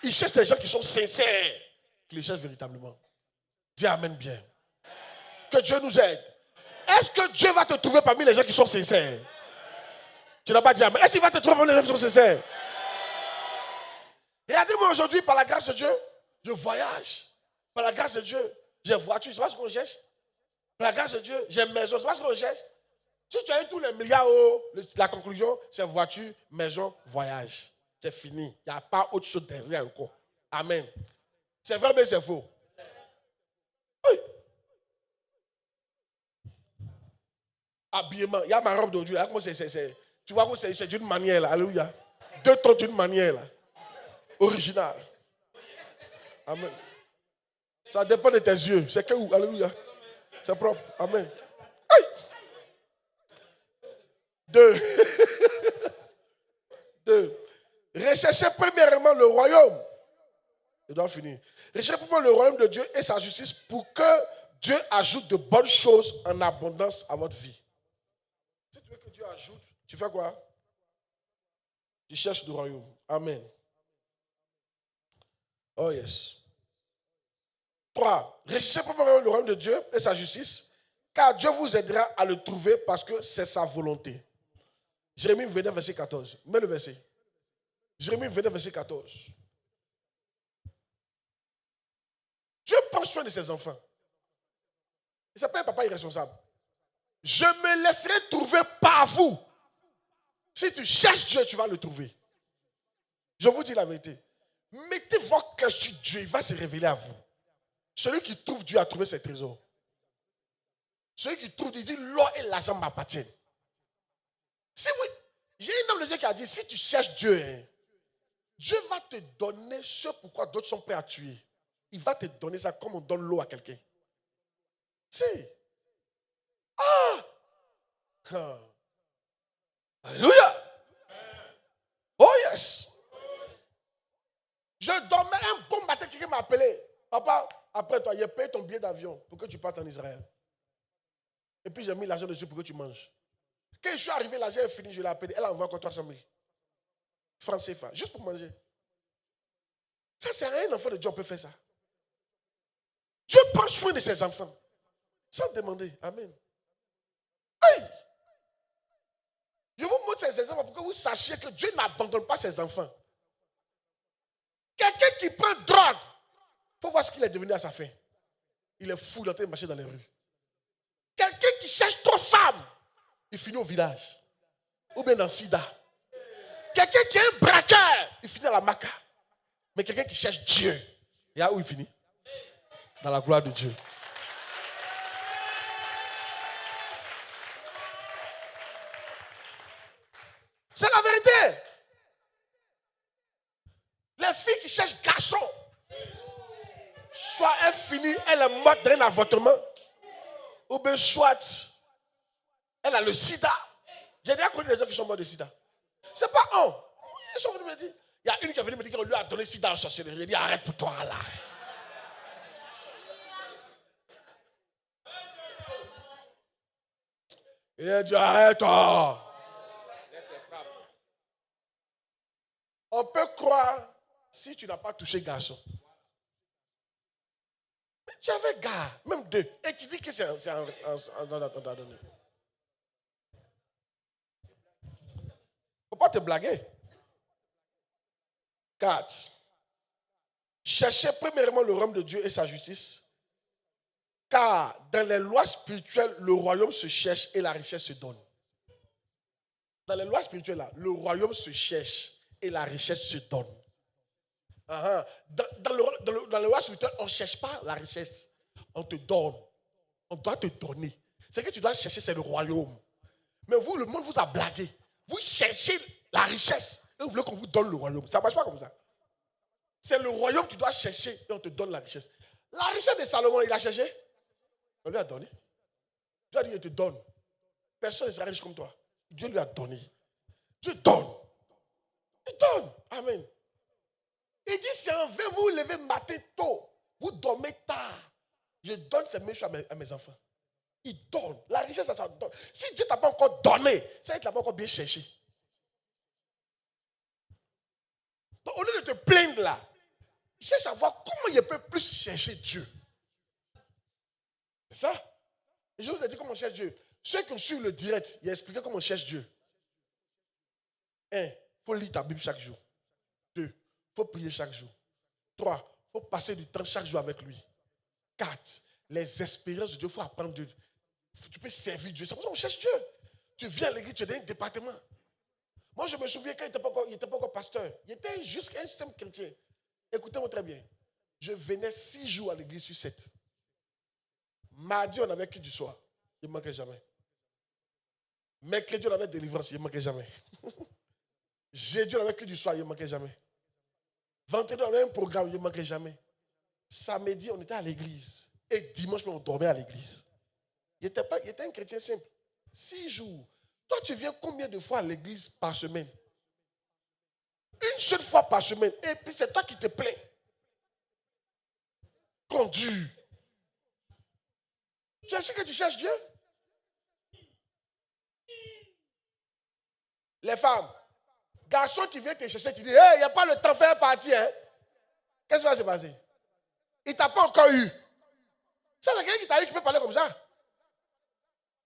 [SPEAKER 1] Il cherche des gens qui sont sincères, qui les cherchent véritablement. Dis amen bien. Que Dieu nous aide. Est-ce que Dieu va te trouver parmi les gens qui sont sincères? Tu n'as pas dit amen. Est-ce qu'il va te trouver parmi les gens qui sont sincères? Regardez-moi aujourd'hui, par la grâce de Dieu, je voyage. Par la grâce de Dieu, j'ai voiture. C'est pas ce qu'on cherche. Par la grâce de Dieu, j'ai maison. C'est pas ce qu'on cherche. Si tu as eu tous les milliards, la conclusion, c'est voiture, maison, voyage. C'est fini. Il n'y a pas autre chose derrière encore. Amen. C'est vrai, mais c'est faux. Oui. Habillement. Il y a ma robe d'aujourd'hui. Tu vois, c'est d'une manière. Là. Alléluia. 2 tons d'une manière. Là. Original. Amen. Ça dépend de tes yeux. C'est que où? Alléluia. C'est propre. Amen. Aïe. 2. Recherchez premièrement le royaume. Je dois finir. Recherchez premièrement le royaume de Dieu et sa justice pour que Dieu ajoute de bonnes choses en abondance à votre vie. Si tu veux que Dieu ajoute, tu fais quoi? Tu cherches le royaume. Amen. Oh yes. 3. Recherchez premièrement le royaume de Dieu et sa justice, car Dieu vous aidera à le trouver parce que c'est sa volonté. Jérémie 29, verset 14. Mets le verset. Jérémie 29, verset 14. Dieu prend soin de ses enfants. Il s'appelle un papa irresponsable. Je me laisserai trouver par vous. Si tu cherches Dieu, tu vas le trouver. Je vous dis la vérité. Mettez votre cœur sur Dieu, il va se révéler à vous. Celui qui trouve Dieu a trouvé ses trésors. Celui qui trouve, il dit, l'or et l'argent m'appartiennent. Si oui, j'ai un homme de Dieu qui a dit, si tu cherches Dieu, Dieu va te donner ce pourquoi d'autres sont prêts à tuer. Il va te donner ça comme on donne l'eau à quelqu'un. C'est. Ah. Alléluia. Oh yes. Je dormais un bon matin, quelqu'un m'a appelé. Papa, après toi, j'ai payé ton billet d'avion pour que tu partes en Israël. Et puis j'ai mis l'argent dessus pour que tu manges. Quand je suis arrivé, l'argent est fini, je l'ai appelé. Elle a envoyé encore 300 000 francs CFA, juste pour manger. Ça, c'est rien, un enfant de Dieu, on peut faire ça. Dieu prend soin de ses enfants. Sans demander. Amen. Hey! Je vous montre ces exemples pour que vous sachiez que Dieu n'abandonne pas ses enfants. Quelqu'un qui prend drogue, il faut voir ce qu'il est devenu à sa fin. Il est fou d'entrer marcher dans les rues. Quelqu'un qui cherche trop de femmes, il finit au village. Ou bien dans Sida. Quelqu'un qui est un braqueur, il finit à la Maca. Mais quelqu'un qui cherche Dieu, il y a où il finit? Dans la gloire de Dieu. C'est la vérité. Les filles qui cherchent garçon, soit elle finit, elle est morte d'un avortement, ou bien soit elle a le sida. J'ai déjà connu des gens qui sont morts de sida. C'est pas un. Ils sont venus me dire. Il y a une qui est venue me dire qu'on lui a donné sida en sorcellerie. J'ai dit arrête pour toi là. Il a dit arrête. Oh. On peut croire si tu n'as pas touché garçon. Mais tu avais gars, même deux. Et tu dis que c'est un donné. Faut pas te blaguer. 4. Cherchez premièrement le royaume de Dieu et sa justice. Car dans les lois spirituelles, le royaume se cherche et la richesse se donne. Dans les lois spirituelles, là, le royaume se cherche et la richesse se donne. Dans les lois spirituelles, on ne cherche pas la richesse. On te donne. On doit te donner. Ce que tu dois chercher, c'est le royaume. Mais vous, le monde vous a blagué. Vous cherchez la richesse et vous voulez qu'on vous donne le royaume. Ça ne marche pas comme ça. C'est le royaume que tu dois chercher et on te donne la richesse. La richesse de Salomon, il a cherché. On lui a donné. Dieu a dit, il te donne. Personne ne sera riche comme toi. Dieu lui a donné. Dieu donne. Il donne. Amen. Il dit, si on veut vous lever matin tôt, vous dormez tard. Je donne ces mêmes choses à mes enfants. Il donne. La richesse, ça donne. Si Dieu ne t'a pas encore donné, ça veut dire qu'il ne t'a pas encore bien cherché. Donc, au lieu de te plaindre là, cherche à voir comment il peut plus chercher Dieu. C'est ça? Et je vous ai dit comment on cherche Dieu. Ceux qui ont suivi le direct, il a expliqué comment on cherche Dieu. 1. Il faut lire ta Bible chaque jour. 2. Il faut prier chaque jour. 3. Il faut passer du temps chaque jour avec lui. 4. Les expériences de Dieu, il faut apprendre Dieu. Tu peux servir Dieu. C'est pour ça qu'on cherche Dieu. Tu viens à l'église, tu es dans un département. Moi, je me souviens quand il n'était pas encore pasteur. Il était juste un simple chrétien. Écoutez-moi très bien. Je venais 6 jours à l'église sur 7. Mardi, on avait qui du soir. Il ne manquait jamais. Mercredi, on avait délivrance. Il ne manquait jamais. Jeudi, on avait qui du soir. Il ne manquait jamais. Vendredi, on avait un programme. Il ne manquait jamais. Samedi, on était à l'église. Et dimanche, on dormait à l'église. Il était un chrétien simple. 6 jours. Toi, tu viens combien de fois à l'église par semaine? Une seule fois par semaine. Et puis, c'est toi qui te plains. Conduis. Tu es sûr que tu cherches Dieu? Les femmes, garçon qui vient te chercher, tu dis, hey, il n'y a pas le temps de faire partie. Hein? Qu'est-ce qui va se passer? Il ne t'a pas encore eu. Ça, c'est quelqu'un qui t'a eu qui peut parler comme ça.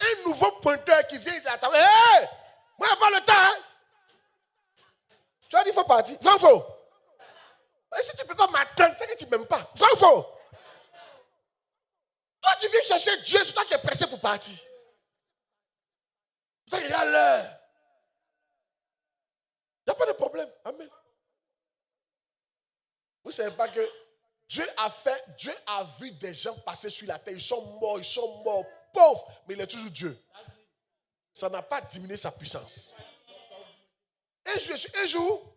[SPEAKER 1] Un nouveau pointeur qui vient, il t'a dit, hey, moi, il n'y a pas le temps. Hein? Tu as dit, il faut partir. Vrai ou faux? Mais si tu ne peux pas m'attendre, c'est que tu ne m'aimes pas. Vrai ou faux? Toi, tu viens chercher Dieu, c'est toi qui es pressé pour partir. Toi, il y a l'heure. Il n'y a pas de problème. Amen. Vous ne savez pas que Dieu a vu des gens passer sur la terre. Ils sont morts, pauvres, mais il est toujours Dieu. Ça n'a pas diminué sa puissance. Un jour,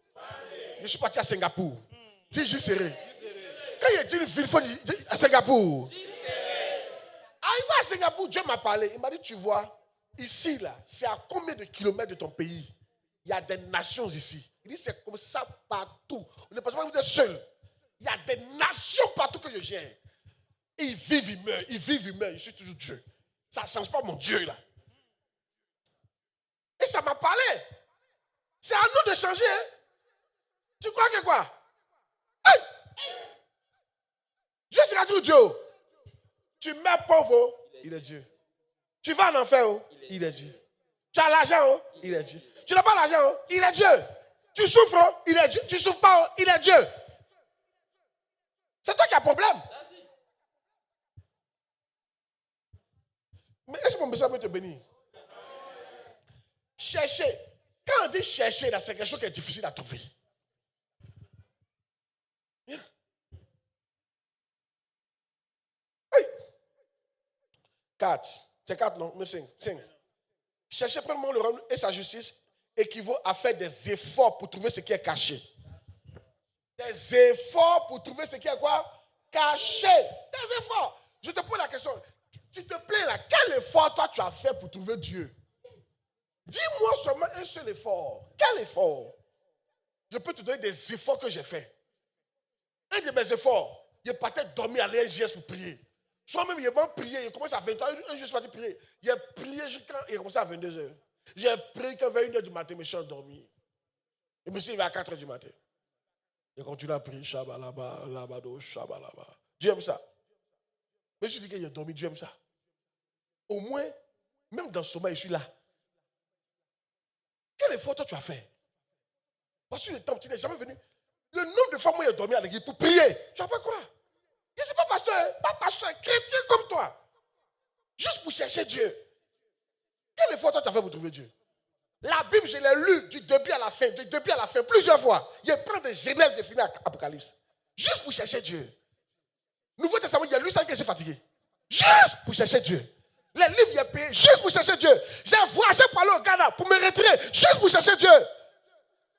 [SPEAKER 1] je suis parti à Singapour. Dis, j'y serai. Quand il a dit une ville, il faut dire à Singapour. Arrivé à Singapour, Dieu m'a parlé. Il m'a dit, tu vois, ici, là, c'est à combien de kilomètres de ton pays? Il y a des nations ici. Il dit, c'est comme ça partout. On ne pense pas que vous êtes seul. Il y a des nations partout que je gère. Ils vivent, ils meurent. Ils vivent, ils meurent. Je suis toujours Dieu. Ça ne change pas mon Dieu, là. Et ça m'a parlé. C'est à nous de changer. Hein? Tu crois que quoi? Hey! Dieu sera toujours Dieu. Tu meurs pauvre, il est Dieu. Tu vas en enfer, il est Dieu. Tu as l'argent, il est Dieu. Tu n'as pas l'argent, il est Dieu. Tu souffres, il est Dieu. Tu ne souffres pas, il est Dieu. C'est toi qui as problème. Mais est-ce que mon message peut te bénir? Chercher. Quand on dit chercher, là, c'est quelque chose qui est difficile à trouver. 4. C'est 4, non? Mais 5. Chercher premièrement le royaume et sa justice équivaut à faire des efforts pour trouver ce qui est caché. Des efforts pour trouver ce qui est quoi? Caché. Des efforts. Je te pose la question. Tu te plains là. Quel effort toi tu as fait pour trouver Dieu? Dis-moi seulement un seul effort. Quel effort? Je peux te donner des efforts que j'ai faits. Un de mes efforts, je partais dormir à l'EGS pour prier. Soit-même, il m'a prié, il commence à 20h, un jour, je suis parti prier. Il a prié jusqu'à, il a commencé à 22h. J'ai prié qu'à 1h du matin, mais je suis endormi. Et me suis levé à 4h du matin. J'ai continué à prier, Shabalaba, Labado, Shabalaba. Dieu aime ça. Mais je me suis dit qu'il a dormi, Dieu aime ça. Au moins, même dans le sommeil, je suis là. Quel effort toi tu as fait? Parce que le temps, tu n'es jamais venu. Le nombre de fois où il a dormi à l'église pour prier, tu vas pas croire. Je ne suis pas pasteur, chrétien comme toi. Juste pour chercher Dieu. Quel effort toi tu as fait pour trouver Dieu? La Bible, je l'ai lu du début à la fin, plusieurs fois. Je prends de Genèse, de finir Apocalypse. Juste pour chercher Dieu. Nouveau Testament, il y a lu ça que j'ai fatigué. Juste pour chercher Dieu. Les livres, il y a payé juste pour chercher Dieu. J'ai voyagé pour aller au Ghana pour me retirer, juste pour chercher Dieu.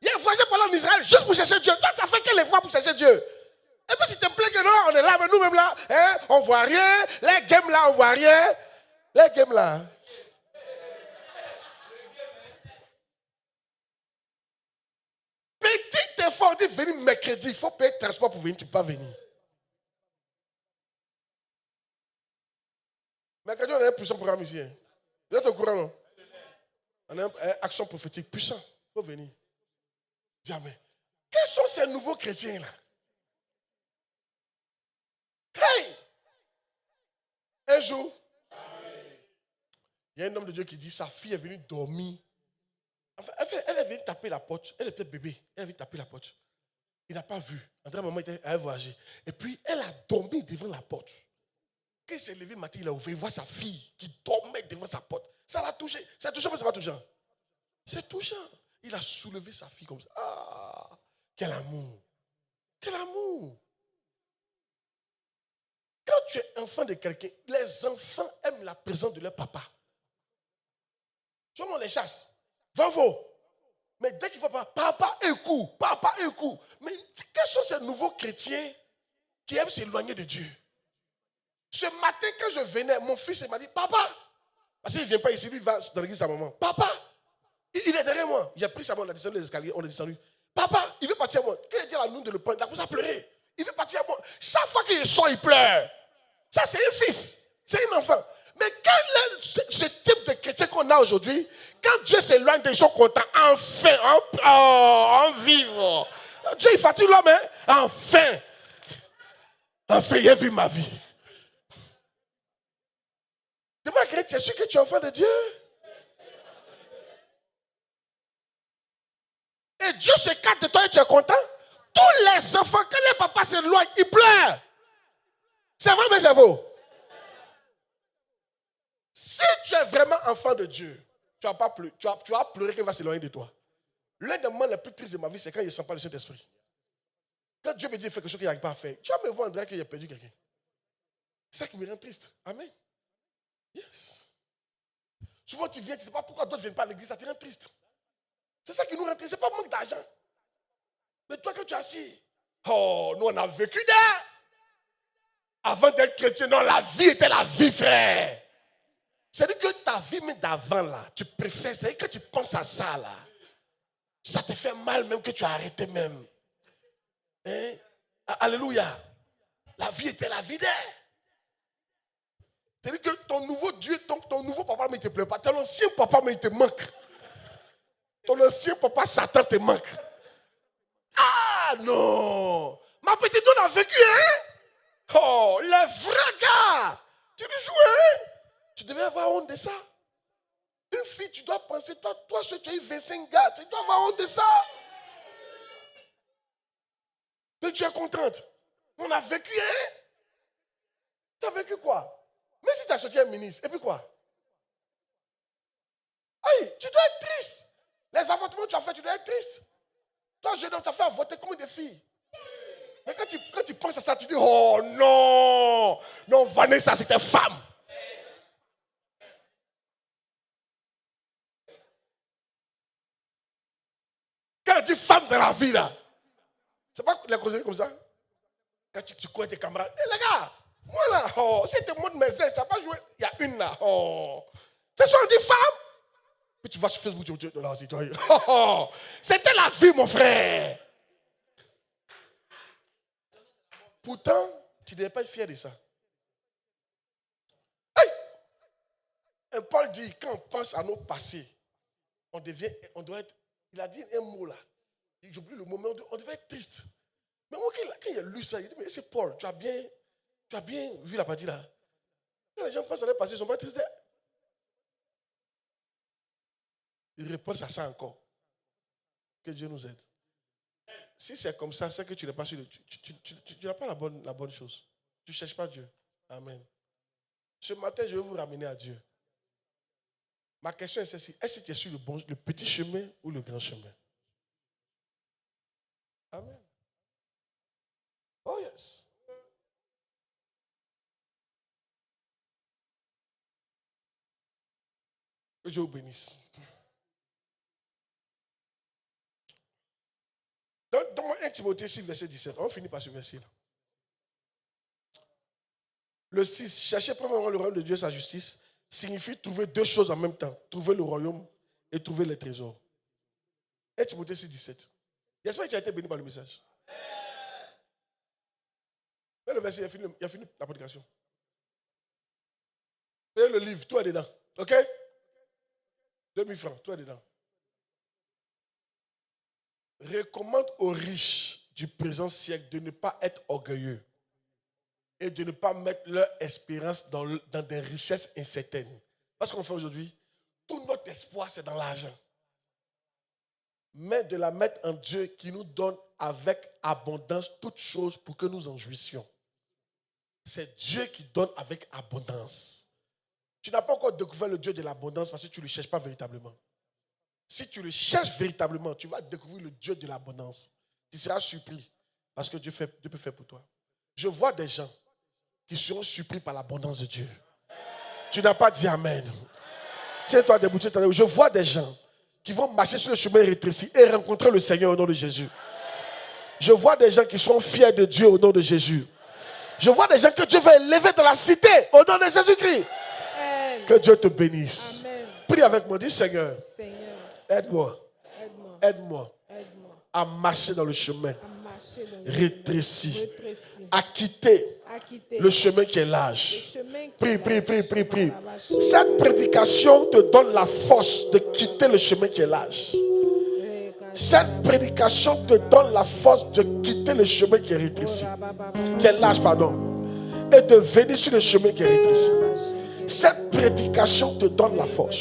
[SPEAKER 1] J'ai voyagé pour aller en Israël, juste pour chercher Dieu. Toi, tu as fait quel effort pour chercher Dieu? Et puis tu te plains que non, on est là, mais nous-mêmes là, hein, on ne voit rien. Les games là, on ne voit rien. Les games là. Petit effort de venir mercredi, il faut payer le transport pour venir, tu ne peux pas venir. Mercredi, on a un puissant programme ici. Hein. Vous êtes au courant, non? On a une action prophétique puissant. Il faut venir. Jamais. Quels sont ces nouveaux chrétiens là? Hey! Un jour, il y a un homme de Dieu qui dit sa fille est venue dormir. Enfin, elle est venue taper la porte. Elle était bébé. Elle est venue taper la porte. Il n'a pas vu. André, maman était à voyager. Et puis, elle a dormi devant la porte. Quand il s'est levé le matin, il a ouvert. Il voit sa fille qui dormait devant sa porte. Ça l'a touché. C'est touchant, mais ce n'est pas touchant. C'est touchant. Il a soulevé sa fille comme ça. Ah, quel amour. Quel amour. Quand tu es enfant de quelqu'un, les enfants aiment la présence de leur papa. Tout le monde les chasse. Va-vous. Mais dès qu'il ne faut pas, papa écoute, papa écoute. Mais quels sont ces nouveaux chrétiens qui aiment s'éloigner de Dieu? Ce matin, quand je venais, mon fils m'a dit, papa, parce qu'il ne vient pas ici, lui il va dans l'église à maman. Papa, il est derrière moi. Il a pris sa main, on a descendu les escaliers, on est descendu. Papa, il veut partir à moi. Quand il dit à la noune de le prendre, il a commencé à pleurer. Il veut partir à moi. Chaque fois qu'il sort, il pleure. Ça, c'est un fils. C'est un enfant. Mais quel est ce type de chrétien qu'on a aujourd'hui? Quand Dieu s'éloigne des gens contents, enfin, en vivre. Dieu, il fatigue l'homme, hein? Enfin, il a vu ma vie. Demande à quelqu'un, tu es sûr que tu es enfant de Dieu? Et Dieu se cache de toi et tu es content? Tous les enfants, quand les papas s'éloignent, ils pleurent. C'est vrai, mais c'est faux. Si tu es vraiment enfant de Dieu, tu vas pas pleurer. Tu vas pleurer qu'il va s'éloigner de toi. L'un des moments les plus tristes de ma vie, c'est quand il ne sent pas le Saint-Esprit. Quand Dieu me dit de faire quelque chose qu'il n'arrive pas à faire, tu vas me voir, André, qu'il a perdu quelqu'un. C'est ça qui me rend triste. Amen. Yes. Souvent tu viens, tu ne sais pas pourquoi d'autres ne viennent pas à l'église, ça te rend triste. C'est ça qui nous rend triste. Ce n'est pas manque d'argent. Mais toi, quand tu es assis, oh, nous on a vécu là. Avant d'être chrétien, non, la vie était la vie, frère. C'est-à-dire que ta vie, même d'avant, là, tu préfères, c'est-à-dire que tu penses à ça, là. Ça te fait mal même que tu as arrêté même. Hein? Alléluia. La vie était la vie d'elle. C'est-à-dire que ton nouveau Dieu, ton nouveau papa, mais il ne te plaît pas. Ton ancien papa, mais il te manque. Ton ancien papa, Satan, te manque. Ah non. Ma petite, on a vécu, hein? Oh, les vrais gars. Tu le joues, hein? Tu devais avoir honte de ça. Une fille, tu dois penser, toi, tu as eu 25 gars, tu dois avoir honte de ça. Mais tu es contente. On a vécu, hein? Tu as vécu quoi? Mais si tu as sorti un ministre, et puis quoi? Aïe, tu dois être triste. Les avortements que tu as fait, tu dois être triste. Toi, jeune homme, tu as fait avorter comme des filles. Mais quand tu penses à ça, tu dis, oh non, non, Vanessa, c'était femme. on dit femme de la vie là, c'est pas les conseillers comme ça. Quand tu connais tes camarades, les gars, moi là, si tu montres mes ailes, ça va pas jouer. Il y a une là, c'est ça on dit femme. Puis tu vas sur Facebook, tu dis, là, c'est toi. C'était la vie, mon frère. Pourtant, tu ne devais pas être fier de ça. Hey! Et Paul dit, quand on pense à nos passés, on doit être, il a dit un mot là. J'oublie le mot, mais on devait être triste. Mais moi, quand il a lu ça, il dit, mais c'est Paul, tu as bien vu la partie là. Quand les gens pensent à leur passé, ils ne sont pas tristes. Il repense à ça encore. Que Dieu nous aide. Si c'est comme ça, c'est que tu n'es pas sûr. Tu n'as pas la bonne chose. Tu ne cherches pas Dieu. Amen. Ce matin, je vais vous ramener à Dieu. Ma question est celle-ci. Est-ce que tu es sur le petit chemin ou le grand chemin? Amen. Oh yes. Que Dieu vous bénisse. Dans 1 Timothée 6, verset 17, on finit par ce verset-là. Le 6, chercher premièrement le royaume de Dieu et sa justice, signifie trouver deux choses en même temps. Trouver le royaume et trouver les trésors. 1 Timothée 6, 17. J'espère que tu as été béni par le message. Mais le verset, il a fini la prédication. Payez le livre, tout est dedans. OK? 2000 francs, tout est dedans. Recommande aux riches du présent siècle de ne pas être orgueilleux et de ne pas mettre leur espérance dans des richesses incertaines. Parce qu'on fait aujourd'hui, tout notre espoir, c'est dans l'argent. Mais de la mettre en Dieu qui nous donne avec abondance toutes choses pour que nous en jouissions. C'est Dieu qui donne avec abondance. Tu n'as pas encore découvert le Dieu de l'abondance parce que tu ne le cherches pas véritablement. Si tu le cherches véritablement, tu vas découvrir le Dieu de l'abondance. Tu seras surpris parce que Dieu peut faire pour toi. Je vois des gens qui seront surpris par l'abondance de Dieu. Tu n'as pas dit Amen. Tiens-toi debout. Je vois des gens qui vont marcher sur le chemin rétréci et rencontrer le Seigneur au nom de Jésus. Je vois des gens qui sont fiers de Dieu au nom de Jésus. Je vois des gens que Dieu va élever dans la cité au nom de Jésus-Christ. Que Dieu te bénisse.
[SPEAKER 3] Amen.
[SPEAKER 1] Prie avec moi, dis Seigneur.
[SPEAKER 3] Seigneur,
[SPEAKER 1] Aide-moi à marcher dans le chemin rétréci, à quitter le chemin qui est large. Prie. Cette prédication te donne la force de quitter le chemin qui est large. Cette prédication te donne la force de quitter le chemin qui est rétréci, qui est large, et de venir sur le chemin qui est rétréci. Cette prédication te donne la force.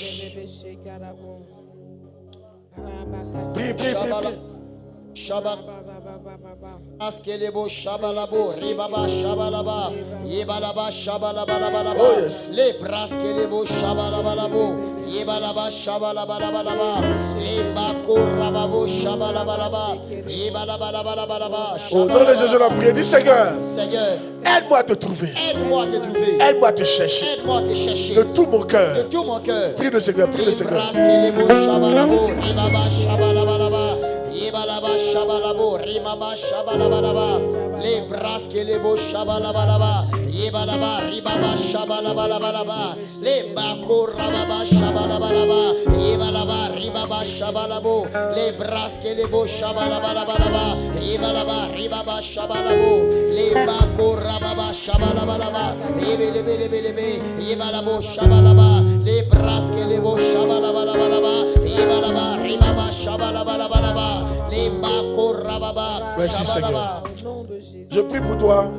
[SPEAKER 1] Prie.
[SPEAKER 5] Shabbat. Askelebo shabalabo ribaba shabalaba yebalaba shabalabalaba.
[SPEAKER 1] Oh yes.
[SPEAKER 5] Le braskelebo shabalabalabo yebalaba shabalabalaba le bako rababo shabalabalaba yebalabalabalaba.
[SPEAKER 1] Au nom de Jésus, la prière, dis Seigneur,
[SPEAKER 5] Seigneur,
[SPEAKER 1] aide-moi à te trouver.
[SPEAKER 5] aide-moi à te trouver.
[SPEAKER 1] Aide-moi à te chercher.
[SPEAKER 5] Aide-moi à te chercher.
[SPEAKER 1] De tout mon cœur.
[SPEAKER 5] De tout mon cœur.
[SPEAKER 1] Prie le Seigneur, prie le Seigneur.
[SPEAKER 5] Braskelebo shabalabo ribaba shabalabalaba yebalaba shabalabo rimama shabalabalaba le braskelebo shabalabalaba yebalaba ribaba shabalabalaba le bako rababa shabalabalaba yebalaba ribaba shabalabo le braskelebo shabalabalaba yebalaba ribaba shabalabo le bako rababa shabalabalaba yebelebelebelebe yebalabo shabalaba le braskelebo shabalabalaba yebalaba ribaba shabalabalaba le bako rababa.
[SPEAKER 1] Merci Seigneur.
[SPEAKER 3] Au nom de Jésus.
[SPEAKER 1] Je prie pour toi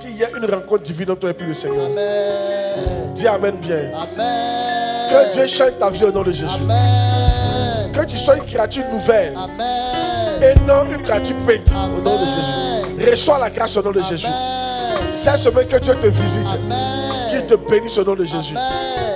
[SPEAKER 1] qu'il y ait une rencontre divine entre toi et puis le Seigneur.
[SPEAKER 5] Amen.
[SPEAKER 1] Dis Amen bien.
[SPEAKER 5] Amen.
[SPEAKER 1] Que Dieu change ta vie au nom de Jésus.
[SPEAKER 5] Amen.
[SPEAKER 1] Que tu sois une créature nouvelle
[SPEAKER 5] Amen.
[SPEAKER 1] et non une créature peinte au nom de
[SPEAKER 5] Amen.
[SPEAKER 1] Jésus. Reçois la grâce au nom de Jésus.
[SPEAKER 5] Amen.
[SPEAKER 1] C'est ce que Dieu te visite.
[SPEAKER 5] Amen.
[SPEAKER 1] Qu'il te bénisse au nom de Jésus.
[SPEAKER 5] Amen.